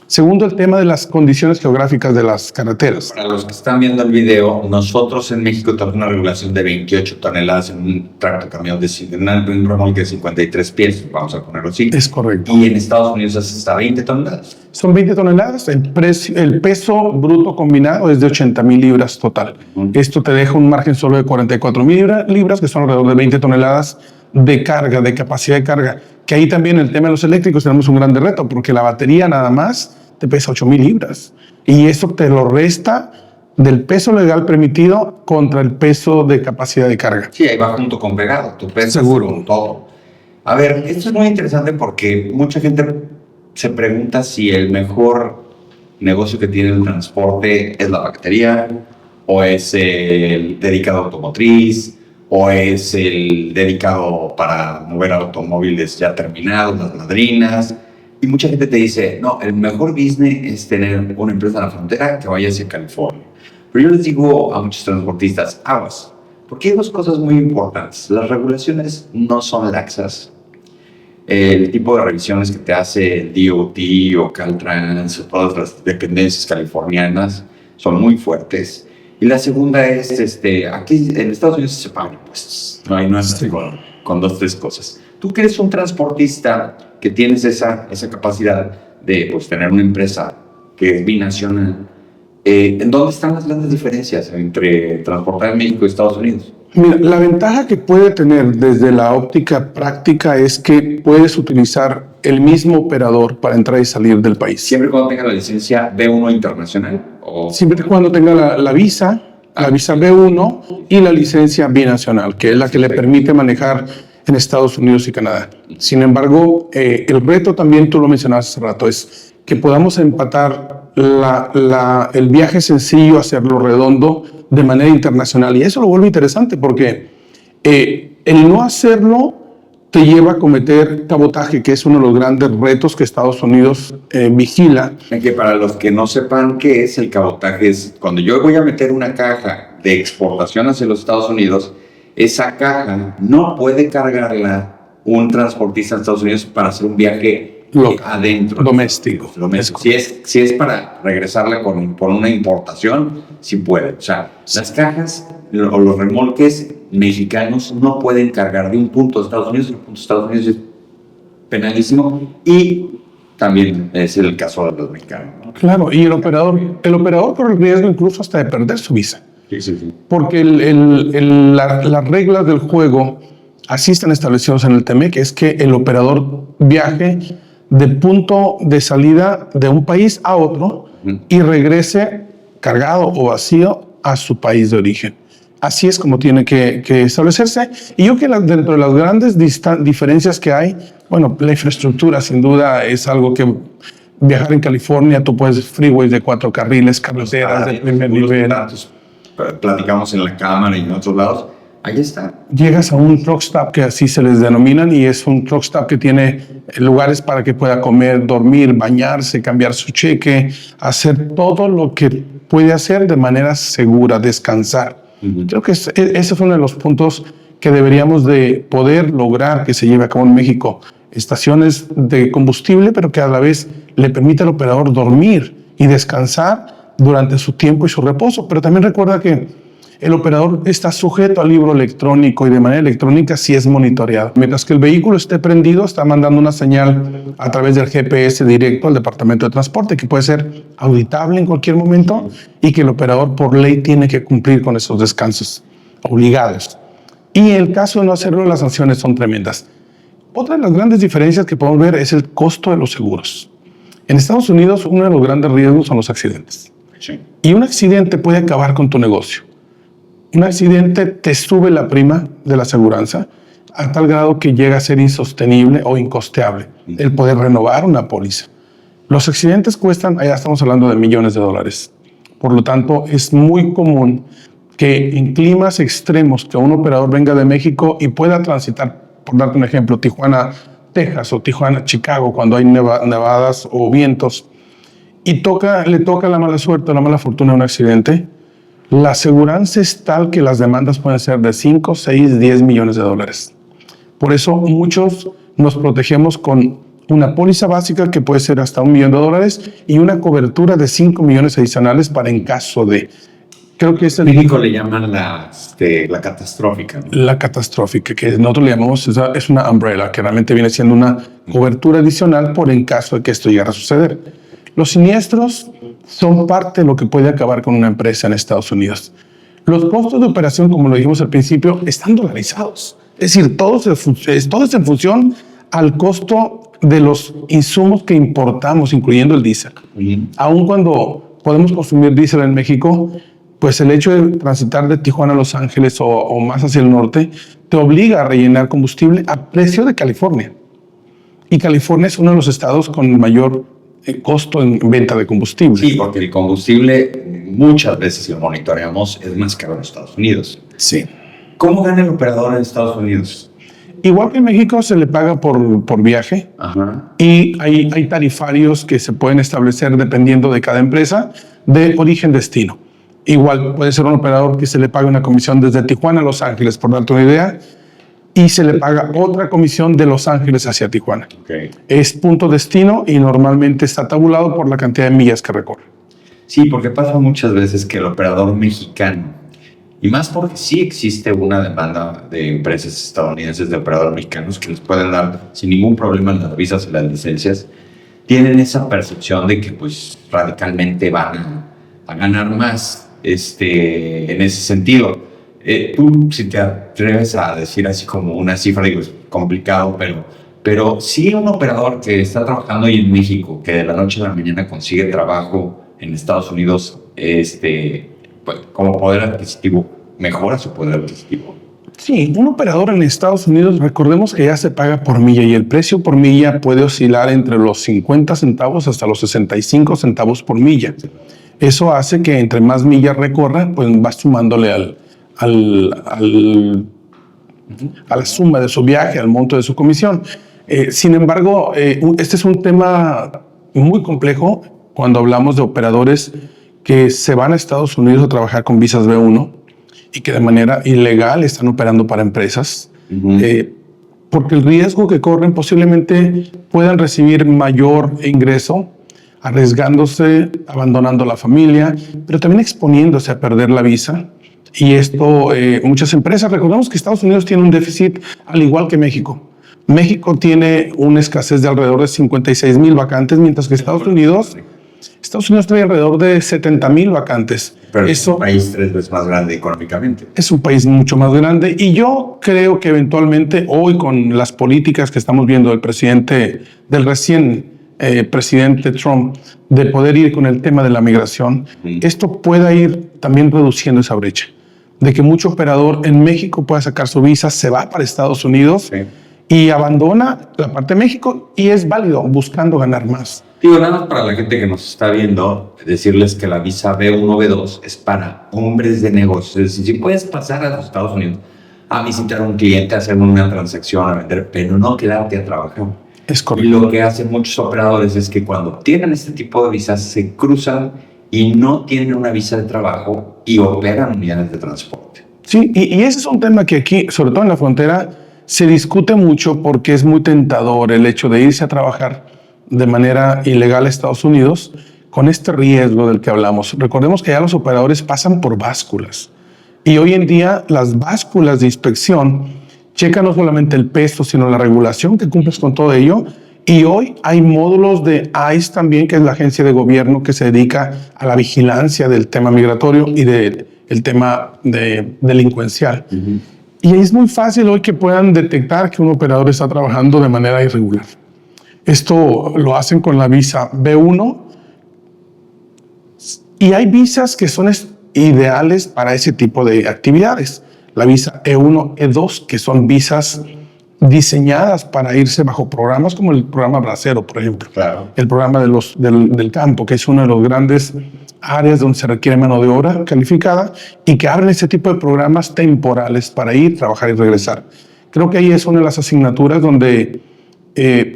Speaker 1: Segundo, el tema de las condiciones geográficas de las carreteras.
Speaker 3: Para los que están viendo el video, nosotros en México tenemos una regulación de 28 toneladas en un tractocamión en un remolque de 53 pies, vamos a ponerlo así.
Speaker 1: Es correcto.
Speaker 3: Y en Estados Unidos es hasta 20 toneladas.
Speaker 1: Son 20 toneladas. El peso bruto combinado es de 80,000 libras total. Esto te deja un margen solo de 44,000 libras, que son alrededor de 20 toneladas de carga, de capacidad de carga. Que ahí también el tema de los eléctricos tenemos un gran reto, porque la batería nada más te pesa 8,000 libras. Y eso te lo resta del peso legal permitido contra el peso de capacidad de carga.
Speaker 3: Sí, ahí va junto con pegado, tu peso.
Speaker 1: Seguro.
Speaker 3: Con todo. A ver, esto es muy interesante porque mucha gente se pregunta si el mejor negocio que tiene el transporte es la paquetería, o es el dedicado a automotriz, o es el dedicado para mover automóviles ya terminados, las madrinas. Y mucha gente te dice, no, el mejor business es tener una empresa en la frontera que vaya hacia California. Pero yo les digo a muchos transportistas, aguas, porque hay dos cosas muy importantes. Las regulaciones no son laxas. El tipo de revisiones que te hace el DOT o Caltrans o todas las dependencias californianas son muy fuertes. Y la segunda es, aquí en Estados Unidos se pagan impuestos. No hay con dos, tres cosas. Tú que eres un transportista que tienes esa capacidad de pues, tener una empresa que es binacional, ¿en dónde están las grandes diferencias entre transportar en México y Estados Unidos?
Speaker 1: Mira, la ventaja que puede tener desde la óptica práctica es que puedes utilizar el mismo operador para entrar y salir del país.
Speaker 3: Siempre y cuando tenga la licencia B1 internacional. ¿O?
Speaker 1: Siempre y cuando tenga la visa B1 y la licencia binacional, que es la que le permite manejar en Estados Unidos y Canadá. Sin embargo, el reto también, tú lo mencionabas hace rato, es que podamos empatar el viaje sencillo, hacerlo redondo de manera internacional. Y eso lo vuelve interesante porque el no hacerlo te lleva a cometer cabotaje, que es uno de los grandes retos que Estados Unidos vigila.
Speaker 3: Que para los que no sepan qué es el cabotaje, es cuando yo voy a meter una caja de exportación hacia los Estados Unidos, esa caja no puede cargarla un transportista en Estados Unidos para hacer un viaje adentro.
Speaker 1: Doméstico.
Speaker 3: Si es para regresarla por una importación, sí puede. O sea, las cajas o los remolques mexicanos no pueden cargar de un punto de Estados Unidos, y el punto de Estados Unidos es penalísimo, y también es el caso de los mexicanos, ¿no?
Speaker 1: Claro, y el operador corre el riesgo incluso hasta de perder su visa.
Speaker 3: Sí.
Speaker 1: Porque las reglas del juego así están establecidas en el TEMEC, es que el operador viaje de punto de salida de un país a otro y regrese cargado o vacío a su país de origen. Así es como tiene que establecerse. Y yo creo que dentro de las grandes diferencias que hay, bueno, la infraestructura sin duda es algo que viajar en California, tú puedes freeways de 4 carriles, carreteras de primer nivel.
Speaker 3: Platicamos en la cámara y en otros lados. Ahí está.
Speaker 1: Llegas a un truck stop, que así se les denominan, y es un truck stop que tiene lugares para que pueda comer, dormir, bañarse, cambiar su cheque, hacer todo lo que puede hacer de manera segura, descansar. Creo que ese es uno de los puntos que deberíamos de poder lograr que se lleve a cabo en México. Estaciones de combustible, pero que a la vez le permite al operador dormir y descansar durante su tiempo y su reposo. Pero también recuerda que el operador está sujeto al libro electrónico y de manera electrónica sí es monitoreado. Mientras que el vehículo esté prendido, está mandando una señal a través del GPS directo al Departamento de Transporte, que puede ser auditable en cualquier momento y que el operador por ley tiene que cumplir con esos descansos obligados. Y en el caso de no hacerlo, las sanciones son tremendas. Otra de las grandes diferencias que podemos ver es el costo de los seguros. En Estados Unidos, uno de los grandes riesgos son los accidentes.
Speaker 3: Sí.
Speaker 1: Y un accidente puede acabar con tu negocio. Un accidente te sube la prima de la aseguranza a tal grado que llega a ser insostenible o incosteable el poder renovar una póliza. Los accidentes cuestan, allá estamos hablando de millones de dólares. Por lo tanto, es muy común que en climas extremos que un operador venga de México y pueda transitar, por darte un ejemplo, Tijuana, Texas o Tijuana, Chicago, cuando hay nevadas o vientos, y le toca la mala suerte o la mala fortuna de un accidente, la aseguranza es tal que las demandas pueden ser de 5, 6, 10 millones de dólares. Por eso muchos nos protegemos con una póliza básica que puede ser hasta $1 millón y una cobertura de 5 millones adicionales para en caso de... Creo que es el...
Speaker 3: México le llaman la catastrófica, ¿no?
Speaker 1: La catastrófica, que nosotros le llamamos, es una umbrella, que realmente viene siendo una cobertura adicional por en caso de que esto llegara a suceder. Los siniestros son parte de lo que puede acabar con una empresa en Estados Unidos. Los costos de operación, como lo dijimos al principio, están dolarizados. Es decir, todo es en función al costo de los insumos que importamos, incluyendo el diésel. Aun cuando podemos consumir diésel en México, pues el hecho de transitar de Tijuana a Los Ángeles o más hacia el norte te obliga a rellenar combustible a precio de California. Y California es uno de los estados con el mayor costo en venta de combustible.
Speaker 3: Sí, porque el combustible muchas veces, si lo monitoreamos, es más caro en Estados Unidos.
Speaker 1: Sí.
Speaker 3: ¿Cómo gana el operador en Estados Unidos?
Speaker 1: Igual que en México se le paga por viaje.
Speaker 3: Ajá.
Speaker 1: Y hay tarifarios que se pueden establecer dependiendo de cada empresa de origen-destino. Igual puede ser un operador que se le pague una comisión desde Tijuana a Los Ángeles, por darte una idea, y se le paga otra comisión de Los Ángeles hacia Tijuana.
Speaker 3: Okay.
Speaker 1: Es punto destino y normalmente está tabulado por la cantidad de millas que recorre.
Speaker 3: Sí, porque pasa muchas veces que el operador mexicano, y más porque sí existe una demanda de empresas estadounidenses de operadores mexicanos que les pueden dar sin ningún problema las visas y las licencias, tienen esa percepción de que pues radicalmente van a ganar más en ese sentido. Tú, si te atreves a decir así como una cifra, digo, es complicado, pero sí un operador que está trabajando hoy en México, que de la noche a la mañana consigue trabajo en Estados Unidos, pues, como poder adquisitivo, mejora su poder adquisitivo.
Speaker 1: Sí, un operador en Estados Unidos, recordemos que ya se paga por milla y el precio por milla puede oscilar entre los 50 centavos hasta los 65 centavos por milla. Eso hace que entre más millas recorra, pues va sumándole a la suma de su viaje, al monto de su comisión. Sin embargo, este es un tema muy complejo cuando hablamos de operadores que se van a Estados Unidos a trabajar con visas B1 y que de manera ilegal están operando para empresas, porque el riesgo que corren posiblemente puedan recibir mayor ingreso, arriesgándose, abandonando la familia, pero también exponiéndose a perder la visa. Y esto, muchas empresas, recordemos que Estados Unidos tiene un déficit al igual que México. México tiene una escasez de alrededor de 56,000 vacantes, mientras que Estados Unidos trae alrededor de 70,000 vacantes.
Speaker 3: Pero es un país 3 veces más grande económicamente.
Speaker 1: Es un país mucho más grande y yo creo que eventualmente hoy con las políticas que estamos viendo del recién presidente Trump, de poder ir con el tema de la migración, esto pueda ir también reduciendo esa brecha, de que mucho operador en México pueda sacar su visa, se va para Estados Unidos y abandona la parte de México y es válido buscando ganar más.
Speaker 3: Digo, nada más para la gente que nos está viendo, decirles que la visa B1, B2 es para hombres de negocios. Es decir, si puedes pasar a los Estados Unidos a visitar a un cliente, a hacer una transacción, a vender, pero no quedarte a trabajar.
Speaker 1: Es correcto.
Speaker 3: Y lo que hacen muchos operadores es que cuando tienen este tipo de visas se cruzan y no tienen una visa de trabajo y operan unidades de transporte.
Speaker 1: Sí, y ese es un tema que aquí, sobre todo en la frontera, se discute mucho porque es muy tentador el hecho de irse a trabajar de manera ilegal a Estados Unidos con este riesgo del que hablamos. Recordemos que ya los operadores pasan por básculas y hoy en día las básculas de inspección checan no solamente el peso, sino la regulación que cumples con todo ello. Y hoy hay módulos de ICE también, que es la agencia de gobierno que se dedica a la vigilancia del tema migratorio y del tema delincuencial. Y es muy fácil hoy que puedan detectar que un operador está trabajando de manera irregular. Esto lo hacen con la visa B1 y hay visas que son ideales para ese tipo de actividades. La visa E1, E2, que son visas diseñadas para irse bajo programas como el programa Bracero, por ejemplo.
Speaker 3: Claro.
Speaker 1: El programa del campo, que es una de las grandes áreas donde se requiere mano de obra calificada y que abren ese tipo de programas temporales para ir, trabajar y regresar. Creo que ahí es una de las asignaturas donde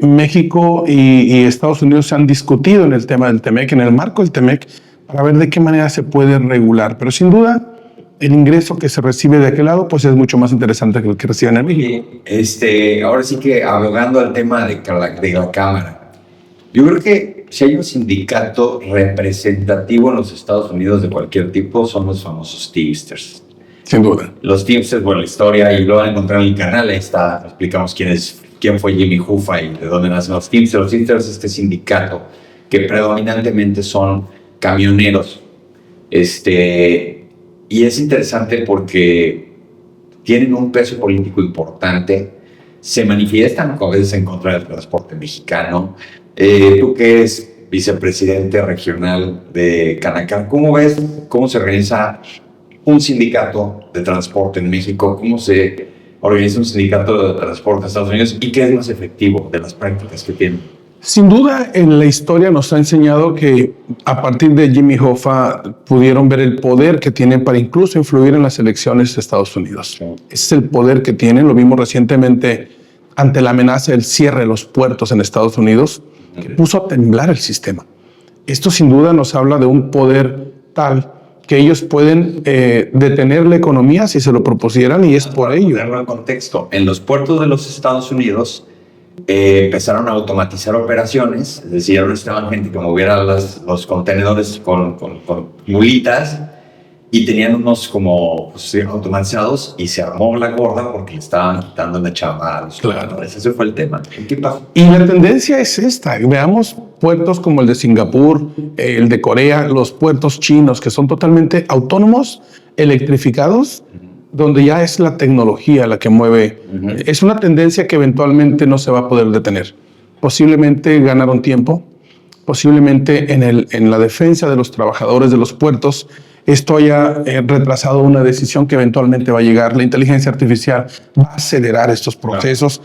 Speaker 1: México y Estados Unidos se han discutido en el tema del TEMEC, en el marco del TEMEC, para ver de qué manera se puede regular. Pero sin duda, el ingreso que se recibe de aquel lado pues es mucho más interesante que el que reciben en México.
Speaker 3: Ahora sí que abogando al tema de la Cámara, yo creo que si hay un sindicato representativo en los Estados Unidos de cualquier tipo son los famosos Teamsters.
Speaker 1: Sin duda.
Speaker 3: Los Teamsters, bueno, la historia, y lo van a encontrar en el canal, ahí está, explicamos quién fue Jimmy Hoffa y de dónde nacen los Teamsters. Los Teamsters es este sindicato que predominantemente son camioneros. Y es interesante porque tienen un peso político importante, se manifiestan a veces en contra del transporte mexicano. Tú que eres vicepresidente regional de Canacar, ¿cómo ves cómo se organiza un sindicato de transporte en México? ¿Cómo se organiza un sindicato de transporte en Estados Unidos? ¿Y qué es más efectivo de las prácticas que tienen?
Speaker 1: Sin duda, en la historia nos ha enseñado que a partir de Jimmy Hoffa pudieron ver el poder que tienen para incluso influir en las elecciones de Estados Unidos. Ese es el poder que tienen. Lo vimos recientemente ante la amenaza del cierre de los puertos en Estados Unidos, que puso a temblar el sistema. Esto sin duda nos habla de un poder tal que ellos pueden detener la economía si se lo propusieran, y es por ello.
Speaker 3: Para ponerlo en contexto, en los puertos de los Estados Unidos empezaron a automatizar operaciones, es decir, ahora estaban gente que moviera los contenedores con mulitas y tenían unos como automatizados, y se armó la gorda porque le estaban quitando la chamba a los contenedores. Ese fue el tema. ¿Qué pasó?
Speaker 1: Y la tendencia es esta. Veamos puertos como el de Singapur, el de Corea, los puertos chinos que son totalmente autónomos, electrificados, donde ya es la tecnología la que mueve. Es una tendencia que eventualmente no se va a poder detener. Posiblemente ganaron tiempo, posiblemente en la defensa de los trabajadores de los puertos, esto haya retrasado una decisión que eventualmente va a llegar. La inteligencia artificial va a acelerar estos procesos,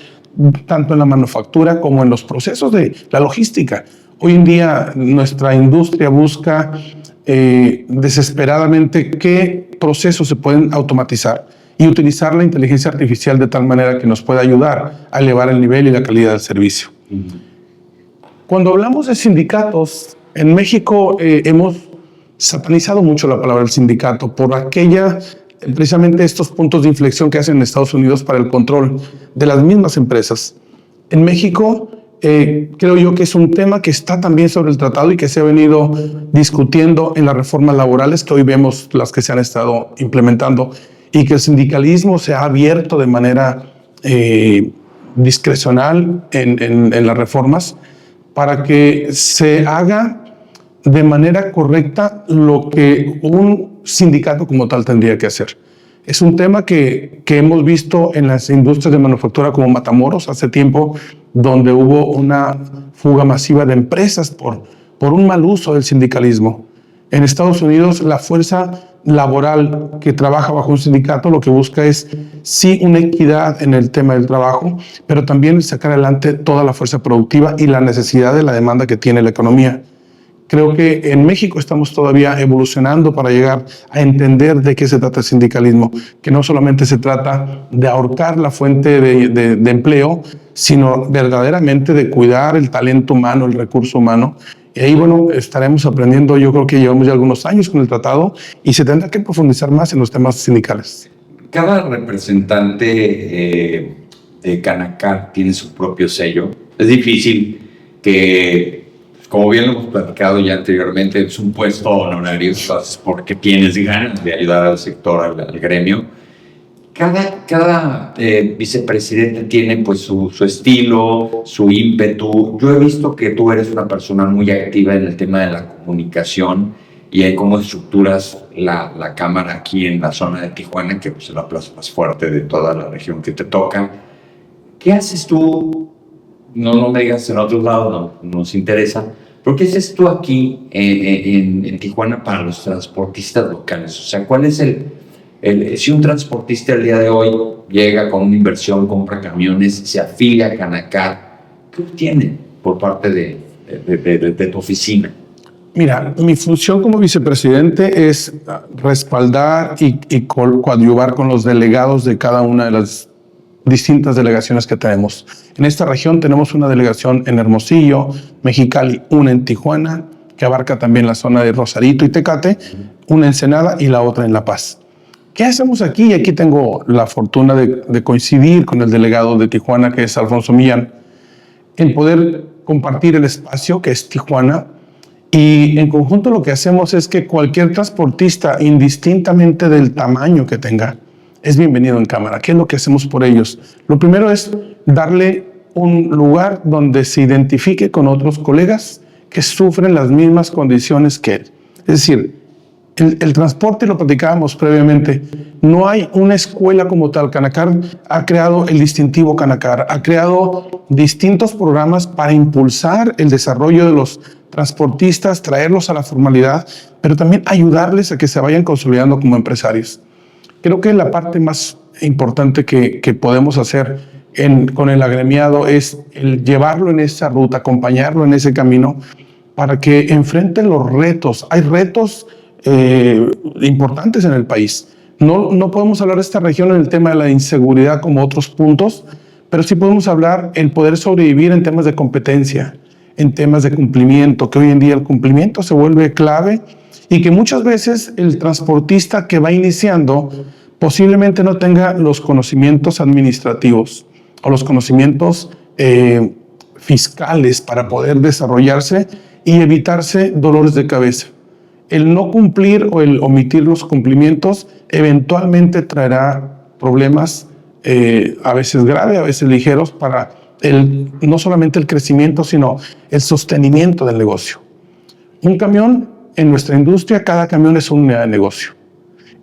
Speaker 1: tanto en la manufactura como en los procesos de la logística. Hoy en día nuestra industria busca desesperadamente qué procesos se pueden automatizar y utilizar la inteligencia artificial de tal manera que nos pueda ayudar a elevar el nivel y la calidad del servicio. Cuando hablamos de sindicatos, en México hemos satanizado mucho la palabra del sindicato por precisamente estos puntos de inflexión que hacen en Estados Unidos para el control de las mismas empresas. En México, creo yo que es un tema que está también sobre el tratado y que se ha venido discutiendo en las reformas laborales que hoy vemos las que se han estado implementando, y que el sindicalismo se ha abierto de manera discrecional en las reformas para que se haga de manera correcta lo que un sindicato como tal tendría que hacer. Es un tema que hemos visto en las industrias de manufactura como Matamoros hace tiempo, donde hubo una fuga masiva de empresas por un mal uso del sindicalismo. En Estados Unidos, la fuerza laboral que trabaja bajo un sindicato lo que busca es, sí, una equidad en el tema del trabajo, pero también sacar adelante toda la fuerza productiva y la necesidad de la demanda que tiene la economía. Creo que en México estamos todavía evolucionando para llegar a entender de qué se trata el sindicalismo, que no solamente se trata de ahorcar la fuente de empleo, sino verdaderamente de cuidar el talento humano, el recurso humano. Y ahí, bueno, estaremos aprendiendo. Yo creo que llevamos ya algunos años con el tratado y se tendrá que profundizar más en los temas sindicales.
Speaker 3: Cada representante de Canacar tiene su propio sello. Es difícil que, como bien lo hemos platicado ya anteriormente, es un puesto honorario, entonces porque tienes ganas de ayudar al sector, al gremio. Cada vicepresidente tiene pues su estilo, su ímpetu. Yo he visto que tú eres una persona muy activa en el tema de la comunicación y en cómo estructuras la cámara aquí en la zona de Tijuana, que pues, es la plaza más fuerte de toda la región que te toca. ¿Qué haces tú? No me digas en otros lados, no nos interesa. ¿Pero qué haces tú aquí en Tijuana para los transportistas locales? O sea, ¿cuál es si un transportista el día de hoy llega con una inversión, compra camiones, se afilia a Canacar, ¿qué obtiene por parte de tu oficina?
Speaker 1: Mira, mi función como vicepresidente es respaldar y coadyuvar con los delegados de cada una de las distintas delegaciones que tenemos. En esta región tenemos una delegación en Hermosillo, Mexicali, una en Tijuana, que abarca también la zona de Rosarito y Tecate, una en Ensenada y la otra en La Paz. ¿Qué hacemos aquí? Aquí tengo la fortuna de coincidir con el delegado de Tijuana, que es Alfonso Millán, en poder compartir el espacio que es Tijuana, y en conjunto lo que hacemos es que cualquier transportista, indistintamente del tamaño que tenga, es bienvenido en cámara. ¿Qué es lo que hacemos por ellos? Lo primero es darle un lugar donde se identifique con otros colegas que sufren las mismas condiciones que él. Es decir, el transporte, lo platicábamos previamente, no hay una escuela como tal. Canacar ha creado el distintivo Canacar, ha creado distintos programas para impulsar el desarrollo de los transportistas, traerlos a la formalidad, pero también ayudarles a que se vayan consolidando como empresarios. Creo que la parte más importante que podemos hacer con el agremiado es el llevarlo en esa ruta, acompañarlo en ese camino para que enfrenten los retos. Hay retos importantes en el país. No podemos hablar de esta región en el tema de la inseguridad como otros puntos, pero sí podemos hablar en poder sobrevivir en temas de competencia, en temas de cumplimiento, que hoy en día el cumplimiento se vuelve clave y que muchas veces el transportista que va iniciando posiblemente no tenga los conocimientos administrativos o los conocimientos fiscales para poder desarrollarse y evitarse dolores de cabeza. El no cumplir o el omitir los cumplimientos eventualmente traerá problemas a veces graves, a veces ligeros, para no solamente el crecimiento, sino el sostenimiento del negocio. Un camión, en nuestra industria, cada camión es una unidad de negocio.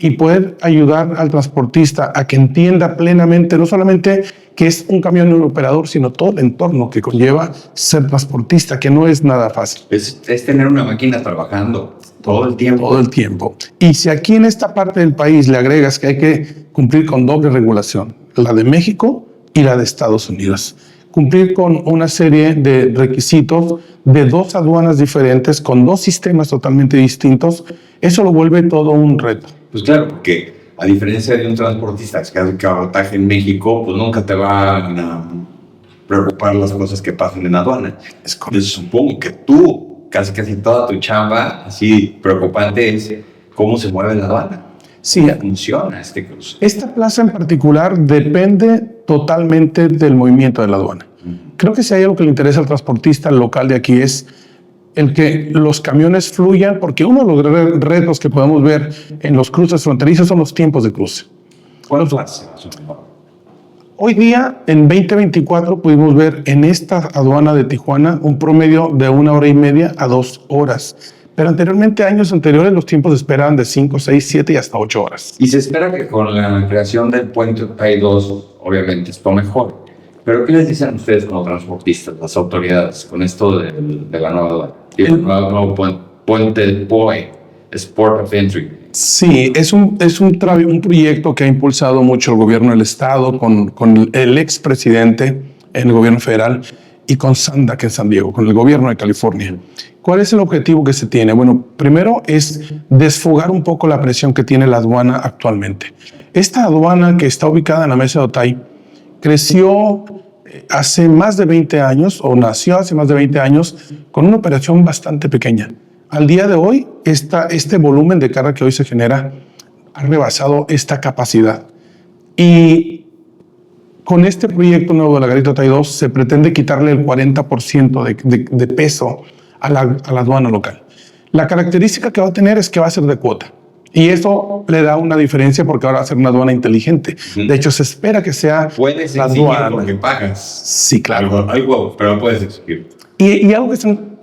Speaker 1: y poder ayudar al transportista a que entienda plenamente, no solamente que es un camión y un operador, sino todo el entorno que conlleva ser transportista, que no es nada fácil.
Speaker 3: Es tener una máquina trabajando todo el tiempo.
Speaker 1: Todo el tiempo. Y si aquí en esta parte del país le agregas que hay que cumplir con doble regulación, la de México y la de Estados Unidos, cumplir con una serie de requisitos de 2 aduanas diferentes, con 2 sistemas totalmente distintos, eso lo vuelve todo un reto.
Speaker 3: Pues claro, porque a diferencia de un transportista que hace cabotaje en México, pues nunca te van a preocupar las cosas que pasan en aduana. Entonces, supongo que tú, casi toda tu chamba, así preocupante, es cómo se mueve la aduana.
Speaker 1: Sí,
Speaker 3: ¿Cómo funciona este cruce?
Speaker 1: esta plaza en particular depende totalmente del movimiento de la aduana. Creo que si hay algo que le interesa al transportista local de aquí es el que los camiones fluyan, porque uno de los retos que podemos ver en los cruces fronterizos son los tiempos de cruce.
Speaker 3: ¿Cuánto hace?
Speaker 1: Hoy día, en 2024, pudimos ver en esta aduana de Tijuana un promedio de 1 hora y media a 2 horas. Pero anteriormente, años anteriores, los tiempos de espera eran de 5, 6, 7 y hasta 8 horas.
Speaker 3: Y se espera que con la creación del puente Otay 2, obviamente esto mejor. Pero ¿qué les dicen ustedes como transportistas, las autoridades, con esto de la nueva aduana? El nuevo puente POE, es Port of Entry.
Speaker 1: Sí, es un proyecto que ha impulsado mucho el gobierno del estado con el expresidente en el gobierno federal y con SANDAC en San Diego, con el gobierno de California. ¿Cuál es el objetivo que se tiene? Bueno, primero es desfogar un poco la presión que tiene la aduana actualmente. Esta aduana que está ubicada en la Mesa de Otay creció hace más de 20 años, o nació hace más de 20 años, con una operación bastante pequeña. Al día de hoy, este volumen de carga que hoy se genera ha rebasado esta capacidad. Y con este proyecto nuevo de la Garita Otay 2 se pretende quitarle el 40% de peso a la aduana local. La característica que va a tener es que va a ser de cuota. Y eso le da una diferencia porque ahora va a ser una aduana inteligente. De hecho, se espera que sea
Speaker 3: puedes
Speaker 1: la
Speaker 3: exigir
Speaker 1: aduana.
Speaker 3: Lo que pagas.
Speaker 1: Sí, claro.
Speaker 3: Algo, pero puedes exigir.
Speaker 1: Y algo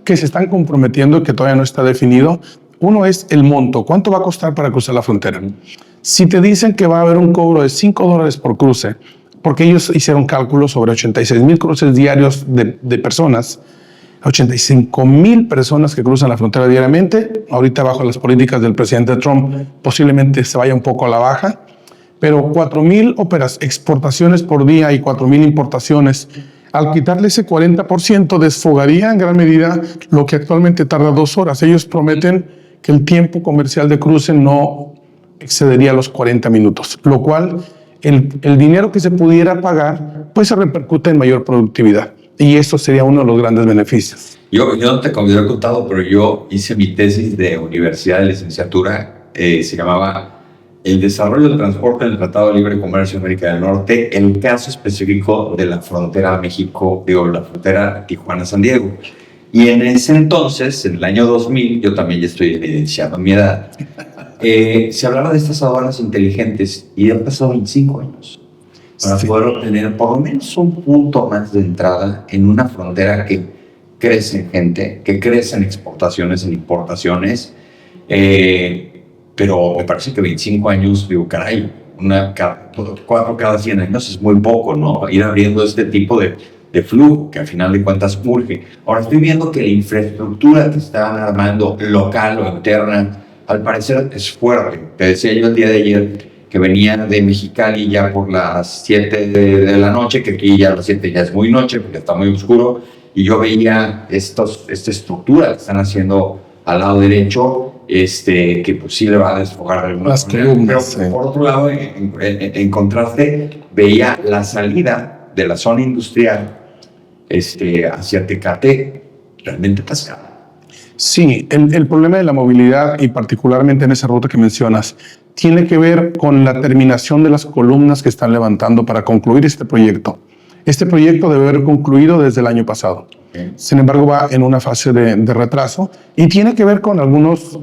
Speaker 1: que se están comprometiendo, que todavía no está definido, uno es el monto. ¿Cuánto va a costar para cruzar la frontera? Si te dicen que va a haber un cobro de $5 por cruce, porque ellos hicieron cálculos sobre 86,000 cruces diarios de personas, 85,000 personas que cruzan la frontera diariamente. Ahorita, bajo las políticas del presidente Trump, posiblemente se vaya un poco a la baja, pero 4,000 exportaciones por día y 4,000 importaciones. Al quitarle ese 40%, desfogaría en gran medida lo que actualmente tarda 2 horas. Ellos prometen que el tiempo comercial de cruce no excedería los 40 minutos, lo cual el dinero que se pudiera pagar pues se repercute en mayor productividad. Y esto sería uno de los grandes beneficios.
Speaker 3: Yo no te había contado, pero yo hice mi tesis de universidad de licenciatura, se llamaba El desarrollo del transporte en el Tratado de Libre Comercio de América del Norte, en el caso específico de la frontera México, la frontera Tijuana-San Diego. Y en ese entonces, en el año 2000, yo también ya estoy evidenciando mi edad, se hablaba de estas aduanas inteligentes y han pasado 25 años para poder obtener por lo menos un punto más de entrada en una frontera que crece en gente, que crece en exportaciones, en importaciones, pero me parece que 25 años, digo, caray, 4 cada 100 años es muy poco, ¿no? Ir abriendo este tipo de flujo que al final de cuentas urge. Ahora estoy viendo que la infraestructura que están armando local o interna, al parecer es fuerte. Te decía yo el día de ayer que venía de Mexicali ya por las 7 de la noche, que aquí ya a las 7 ya es muy noche porque está muy oscuro, y yo veía esta estructura que están haciendo al lado derecho, que pues sí le va a desfogar de alguna manera. Pero por otro lado, en contraste, veía la salida de la zona industrial hacia Tecate realmente atascada.
Speaker 1: Sí, el problema de la movilidad, y particularmente en esa ruta que mencionas, tiene que ver con la terminación de las columnas que están levantando para concluir este proyecto. Este proyecto debe haber concluido desde el año pasado. Sin embargo, va en una fase de retraso y tiene que ver con algunos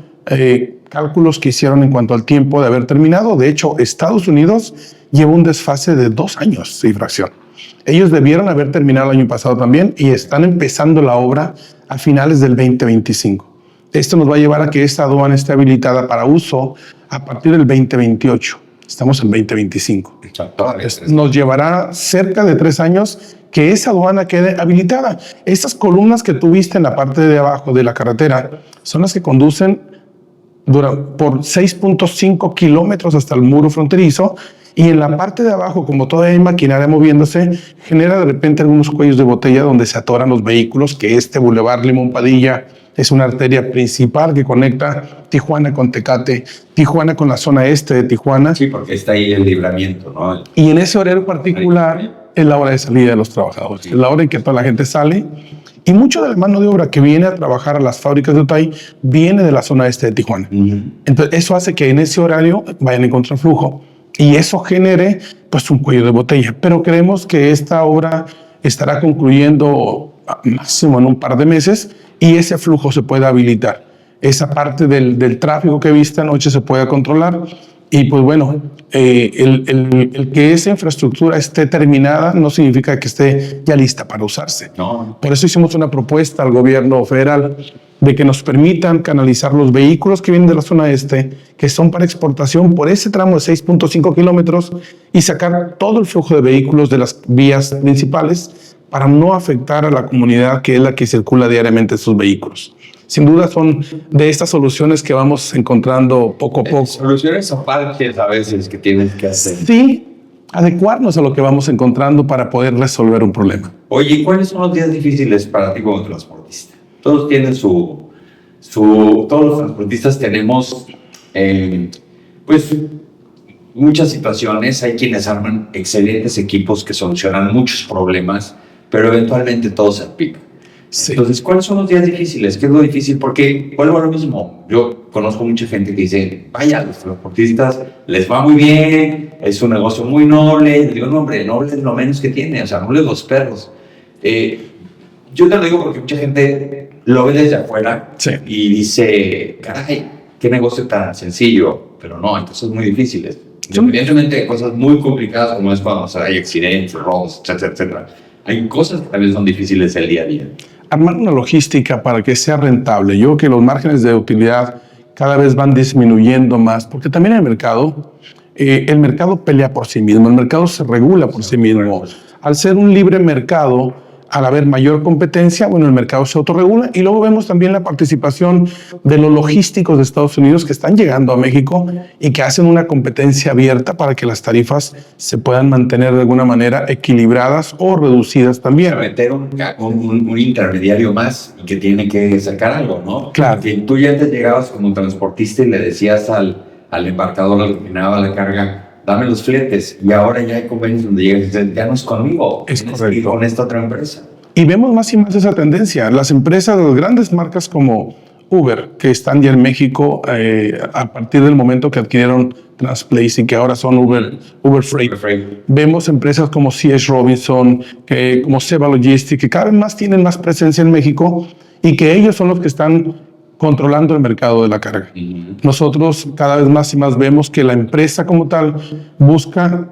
Speaker 1: cálculos que hicieron en cuanto al tiempo de haber terminado. De hecho, Estados Unidos lleva un desfase de 2 años y fracción. Ellos debieron haber terminado el año pasado también y están empezando la obra a finales del 2025. Esto nos va a llevar a que esta aduana esté habilitada para uso a partir del 2028. Estamos en 2025. Nos llevará cerca de 3 años que esa aduana quede habilitada. Estas columnas que tú viste en la parte de abajo de la carretera son las que conducen por 6.5 kilómetros hasta el muro fronterizo, y en la parte de abajo, como todavía hay maquinaria moviéndose, genera de repente algunos cuellos de botella donde se atoran los vehículos, que este Boulevard Limón Padilla es una arteria principal que conecta Tijuana con Tecate, Tijuana con la zona este de Tijuana.
Speaker 3: Sí, porque está ahí el libramiento, ¿no?
Speaker 1: Y en ese horario particular es la hora de salida de los trabajadores, sí. Es la hora en que toda la gente sale. Y mucho de la mano de obra que viene a trabajar a las fábricas de Otay viene de la zona este de Tijuana. Entonces, eso hace que en ese horario vayan en contraflujo y eso genere pues un cuello de botella. Pero creemos que esta obra estará concluyendo máximo en un par de meses y ese flujo se puede habilitar. Esa parte del tráfico que viste anoche se puede controlar. Y pues bueno, el que esa infraestructura esté terminada no significa que esté ya lista para usarse.
Speaker 3: No.
Speaker 1: Por eso hicimos una propuesta al gobierno federal de que nos permitan canalizar los vehículos que vienen de la zona este, que son para exportación, por ese tramo de 6.5 kilómetros y sacar todo el flujo de vehículos de las vías principales para no afectar a la comunidad que es la que circula diariamente sus vehículos. Sin duda son de estas soluciones que vamos encontrando poco a poco.
Speaker 3: Soluciones o parches a veces que tienes que hacer.
Speaker 1: Sí, adecuarnos a lo que vamos encontrando para poder resolver un problema.
Speaker 3: Oye, ¿cuáles son los días difíciles para ti como transportista? Todos tienen todos los transportistas tenemos, pues, muchas situaciones. Hay quienes arman excelentes equipos que solucionan muchos problemas, pero eventualmente todo se pica. Sí. Entonces, ¿cuáles son los días difíciles? ¿Qué es lo difícil? Porque vuelvo a lo mismo. Yo conozco mucha gente que dice, vaya, los transportistas les va muy bien, es un negocio muy noble. Digo, no, hombre, noble es lo menos que tiene, o sea, noble los perros. Yo te lo digo porque mucha gente lo ve desde afuera, sí, y dice, caray, qué negocio tan sencillo, pero no, hay cosas muy difíciles. Independientemente de cosas muy complicadas como es cuando hay accidentes, robos, etcétera, etcétera. Hay cosas que también son difíciles el día a día.
Speaker 1: Armar una logística para que sea rentable. Yo creo que los márgenes de utilidad cada vez van disminuyendo más, porque también el mercado pelea por sí mismo, el mercado se regula por sí mismo. Al ser un libre mercado, al haber mayor competencia, bueno, el mercado se autorregula y luego vemos también la participación de los logísticos de Estados Unidos que están llegando a México y que hacen una competencia abierta para que las tarifas se puedan mantener de alguna manera equilibradas o reducidas también.
Speaker 3: Meter un intermediario más que tiene que sacar algo, ¿no?
Speaker 1: Claro.
Speaker 3: Si tú ya te llegabas como transportista y le decías al embarcador, al que terminaba la carga, dame los fletes, y ahora ya hay convenios donde llegas, ya no es conmigo,
Speaker 1: es correcto,
Speaker 3: con esta otra empresa.
Speaker 1: Y vemos más y más esa tendencia. Las empresas, las grandes marcas como Uber, que están ya en México a partir del momento que adquirieron Transplace y que ahora son Uber Freight. Vemos empresas como C.H. Robinson, como Seva Logistics, que cada vez más tienen más presencia en México y que ellos son los que están controlando el mercado de la carga. Nosotros cada vez más y más vemos que la empresa como tal busca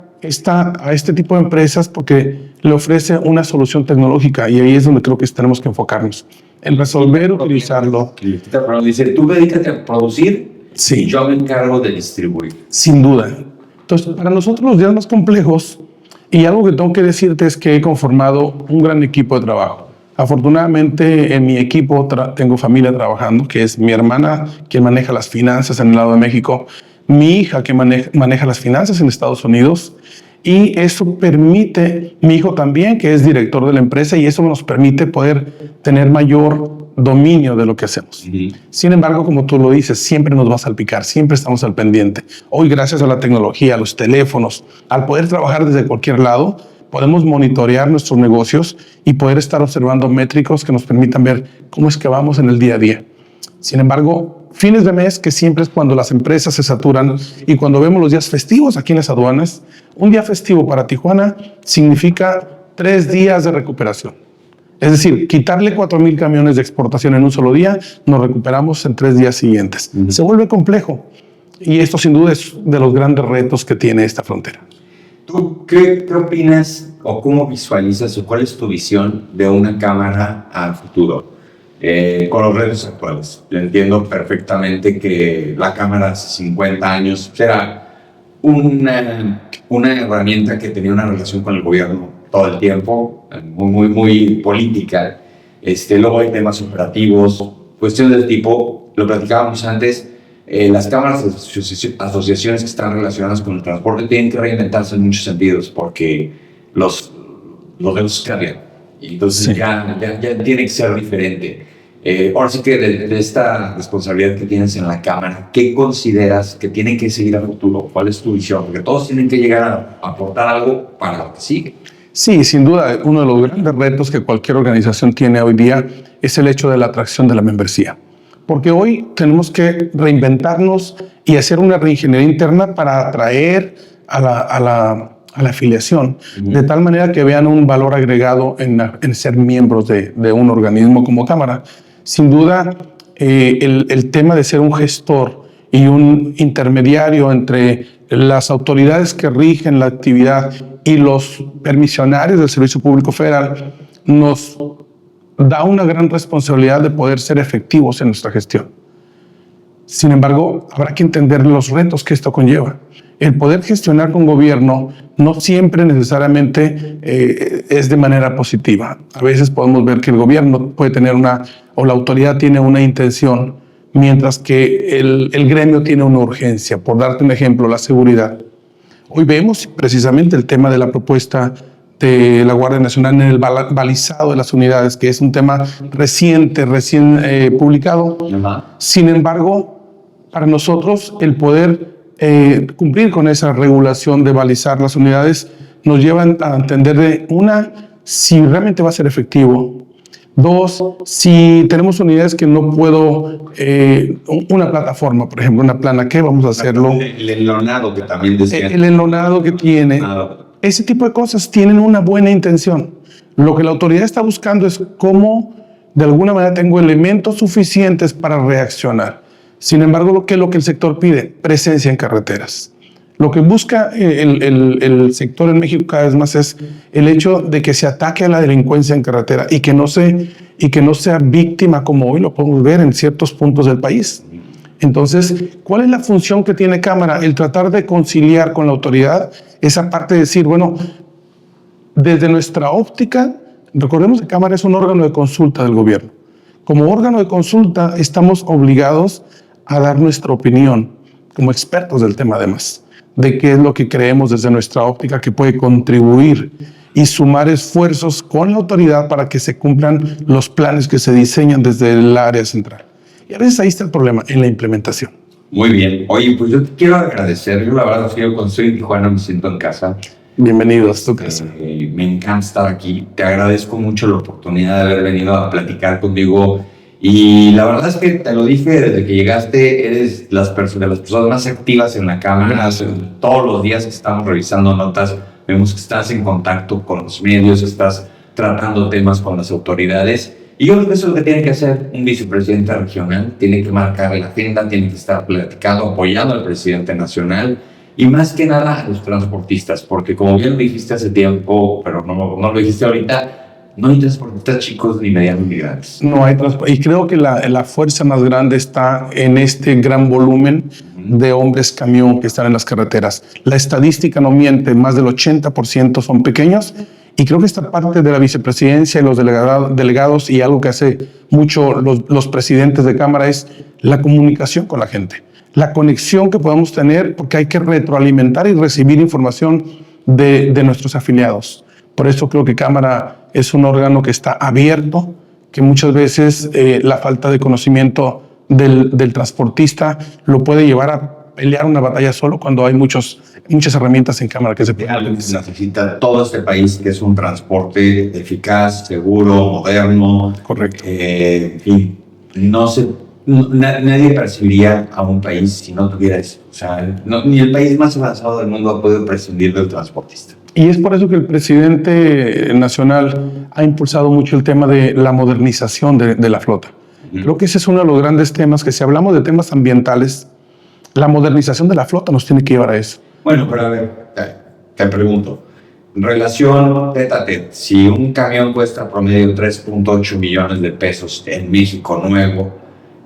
Speaker 1: a este tipo de empresas porque le ofrece una solución tecnológica y ahí es donde creo que tenemos que enfocarnos, en resolver, utilizarlo.
Speaker 3: Pero dice, tú dedícate a producir,
Speaker 1: sí,
Speaker 3: y yo me encargo de distribuir.
Speaker 1: Sin duda. Entonces, para nosotros los días más complejos, y algo que tengo que decirte es que he conformado un gran equipo de trabajo. Afortunadamente en mi equipo tengo familia trabajando, que es mi hermana quien maneja las finanzas en el lado de México, mi hija que maneja las finanzas en Estados Unidos, y eso permite, mi hijo también que es director de la empresa, y eso nos permite poder tener mayor dominio de lo que hacemos. Sin embargo, como tú lo dices, siempre nos va a salpicar, siempre estamos al pendiente. Hoy, gracias a la tecnología, a los teléfonos, al poder trabajar desde cualquier lado, podemos monitorear nuestros negocios y poder estar observando métricos que nos permitan ver cómo es que vamos en el día a día. Sin embargo, fines de mes, que siempre es cuando las empresas se saturan y cuando vemos los días festivos aquí en las aduanas, un día festivo para Tijuana significa 3 días de recuperación. Es decir, quitarle 4,000 camiones de exportación en un solo día, nos recuperamos en 3 días siguientes. Se vuelve complejo y esto sin duda es de los grandes retos que tiene esta frontera.
Speaker 3: ¿Tú qué opinas o cómo visualizas o cuál es tu visión de una cámara a futuro? con los retos actuales. Yo entiendo perfectamente que la cámara hace 50 años era una herramienta que tenía una relación con el gobierno todo el tiempo, muy política. Luego hay temas operativos, cuestiones del tipo, lo platicábamos antes, las cámaras, asociaciones que están relacionadas con el transporte tienen que reinventarse en muchos sentidos porque los retos cambian. Y entonces
Speaker 1: sí.
Speaker 3: ya tiene que ser diferente. Ahora sí que de esta responsabilidad que tienes en la cámara, ¿qué consideras que tienen que seguir a futuro? ¿Cuál es tu visión? Porque todos tienen que llegar a aportar algo para lo que sigue.
Speaker 1: Sí, sin duda, uno de los grandes retos que cualquier organización tiene hoy día es el hecho de la atracción de la membresía. Porque hoy tenemos que reinventarnos y hacer una reingeniería interna para atraer a la afiliación, de tal manera que vean un valor agregado en ser miembros de un organismo como Cámara. Sin duda, el tema de ser un gestor y un intermediario entre las autoridades que rigen la actividad y los permisionarios del Servicio Público Federal nos da una gran responsabilidad de poder ser efectivos en nuestra gestión. Sin embargo, habrá que entender los retos que esto conlleva. El poder gestionar con gobierno no siempre necesariamente es de manera positiva. A veces podemos ver que el gobierno puede tener o la autoridad tiene una intención, mientras que el gremio tiene una urgencia. Por darte un ejemplo, la seguridad. Hoy vemos precisamente el tema de la propuesta de la Guardia Nacional en el balizado de las unidades, que es un tema recién publicado. Sin embargo, para nosotros el poder cumplir con esa regulación de balizar las unidades nos lleva a entender si realmente va a ser efectivo. Dos, si tenemos unidades que no puedo, una plataforma, por ejemplo, una plana, ¿qué vamos a hacerlo?
Speaker 3: El enlonado que también decía.
Speaker 1: El enlonado que tiene. Ese tipo de cosas tienen una buena intención. Lo que la autoridad está buscando es cómo, de alguna manera, tengo elementos suficientes para reaccionar. Sin embargo, lo que el sector pide, presencia en carreteras. Lo que busca el sector en México cada vez más es el hecho de que se ataque a la delincuencia en carretera y que no sea víctima, como hoy lo podemos ver en ciertos puntos del país. Entonces, ¿cuál es la función que tiene Cámara? El tratar de conciliar con la autoridad esa parte de decir, bueno, desde nuestra óptica, recordemos que Cámara es un órgano de consulta del gobierno. Como órgano de consulta estamos obligados a dar nuestra opinión como expertos del tema además, de qué es lo que creemos desde nuestra óptica que puede contribuir y sumar esfuerzos con la autoridad para que se cumplan los planes que se diseñan desde el área central. Y a veces ahí está el problema, en la implementación.
Speaker 3: Muy bien. Oye, pues yo te quiero agradecer. Yo la verdad es que yo cuando estoy en Tijuana me siento en casa.
Speaker 1: Bienvenidos a tu casa.
Speaker 3: Me encanta estar aquí. Te agradezco mucho la oportunidad de haber venido a platicar conmigo. Y la verdad es que te lo dije desde que llegaste, eres de las personas más activas en la Cámara. Todos los días que estamos revisando notas, vemos que estás en contacto con los medios, estás tratando temas con las autoridades. Y yo creo que eso es lo que tiene que hacer un vicepresidente regional. Tiene que marcar la agenda, tiene que estar platicando, apoyando al presidente nacional y más que nada a los transportistas, porque como bien lo dijiste hace tiempo, pero no lo dijiste ahorita, no hay transportistas chicos ni medianos ni grandes.
Speaker 1: No hay transporte. Y creo que la fuerza más grande está en este gran volumen de hombres camión que están en las carreteras. La estadística no miente, más del 80% son pequeños. Y creo que esta parte de la vicepresidencia y los delegados y algo que hace mucho los presidentes de Cámara es la comunicación con la gente. La conexión que podamos tener, porque hay que retroalimentar y recibir información de nuestros afiliados. Por eso creo que Cámara es un órgano que está abierto, que muchas veces la falta de conocimiento del transportista lo puede llevar a pelear una batalla solo cuando hay muchas herramientas en Cámara que se pueden utilizar.
Speaker 3: Necesita todo este país que es un transporte eficaz, seguro, moderno.
Speaker 1: Correcto.
Speaker 3: En fin, nadie percibiría a un país si no tuviera eso. O sea, ni el país más avanzado del mundo ha podido prescindir del transportista.
Speaker 1: Y es por eso que el presidente nacional ha impulsado mucho el tema de la modernización de la flota. Creo que ese es uno de los grandes temas que si hablamos de temas ambientales, la modernización de la flota nos tiene que llevar a eso.
Speaker 3: Bueno, pero a ver, te pregunto, relación tete a tete, si un camión cuesta promedio 3.8 millones de pesos en México nuevo,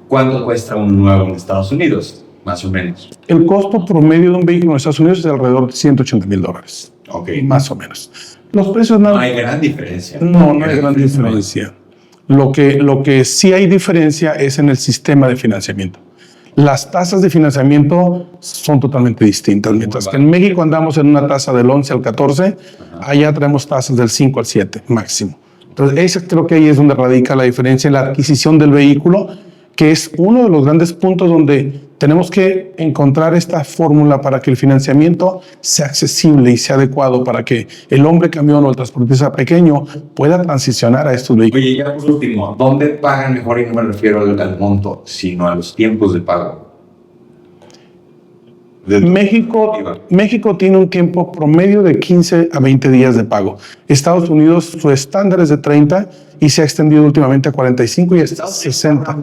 Speaker 3: ¿cuánto cuesta un nuevo en Estados Unidos? Más o menos.
Speaker 1: El costo promedio de un vehículo en Estados Unidos es de alrededor de $180,000.
Speaker 3: Ok.
Speaker 1: Más o menos. Los precios
Speaker 3: No hay gran diferencia.
Speaker 1: No hay gran diferencia. Lo que sí hay diferencia es en el sistema de financiamiento. Las tasas de financiamiento son totalmente distintas. Mientras que en México andamos en una tasa del 11 al 14, allá traemos tasas del 5 al 7 máximo. Entonces, ese creo que ahí es donde radica la diferencia en la adquisición del vehículo, que es uno de los grandes puntos donde tenemos que encontrar esta fórmula para que el financiamiento sea accesible y sea adecuado para que el hombre camión o el transportista pequeño pueda transicionar a estos vehículos.
Speaker 3: Oye, ya por último, ¿dónde pagan mejor? Y no me refiero al monto, sino a los tiempos de pago.
Speaker 1: México tiene un tiempo promedio de 15 a 20 días de pago. Estados Unidos, su estándar es de 30 y se ha extendido últimamente a 45 y hasta 60.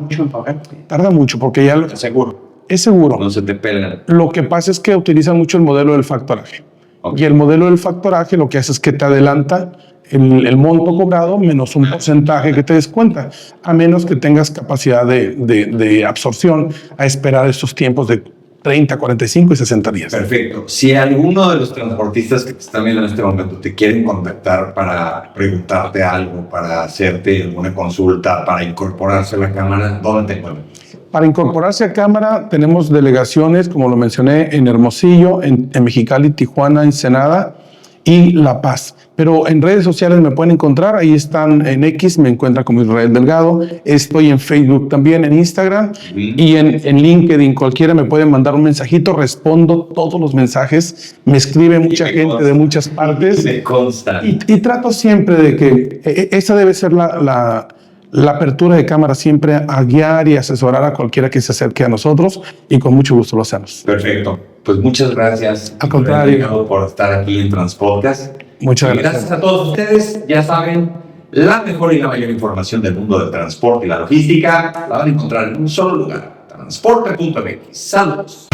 Speaker 1: Tarda mucho porque ya es seguro.
Speaker 3: No se te pelan.
Speaker 1: Lo que pasa es que utilizan mucho el modelo del factoraje. Okay. Y el modelo del factoraje lo que hace es que te adelanta el monto cobrado menos un porcentaje que te descuenta, a menos que tengas capacidad de absorción a esperar estos tiempos de 30, 45 y 60 días.
Speaker 3: Perfecto. Si alguno de los transportistas que te están viendo en este momento te quieren contactar para preguntarte algo, para hacerte alguna consulta, para incorporarse a la cámara, ¿dónde te encuentran?
Speaker 1: Para incorporarse a cámara tenemos delegaciones, como lo mencioné, en Hermosillo, en Mexicali, Tijuana, Ensenada y La Paz. Pero en redes sociales me pueden encontrar, ahí están en X, me encuentran como Israel Delgado, estoy en Facebook también, en Instagram y en LinkedIn, cualquiera me puede mandar un mensajito, respondo todos los mensajes, me escribe mucha gente de muchas partes.
Speaker 3: Me consta.
Speaker 1: Y trato siempre de que esa debe ser la apertura de cámara, siempre a guiar y asesorar a cualquiera que se acerque a nosotros y con mucho gusto lo hacemos.
Speaker 3: Perfecto. Pues muchas gracias.
Speaker 1: Al contrario.
Speaker 3: Por estar aquí en Transpodcast.
Speaker 1: Muchas gracias.
Speaker 3: Gracias a todos ustedes. Ya saben, la mejor y la mayor información del mundo del transporte y la logística la van a encontrar en un solo lugar. Transporte.mx. Saludos.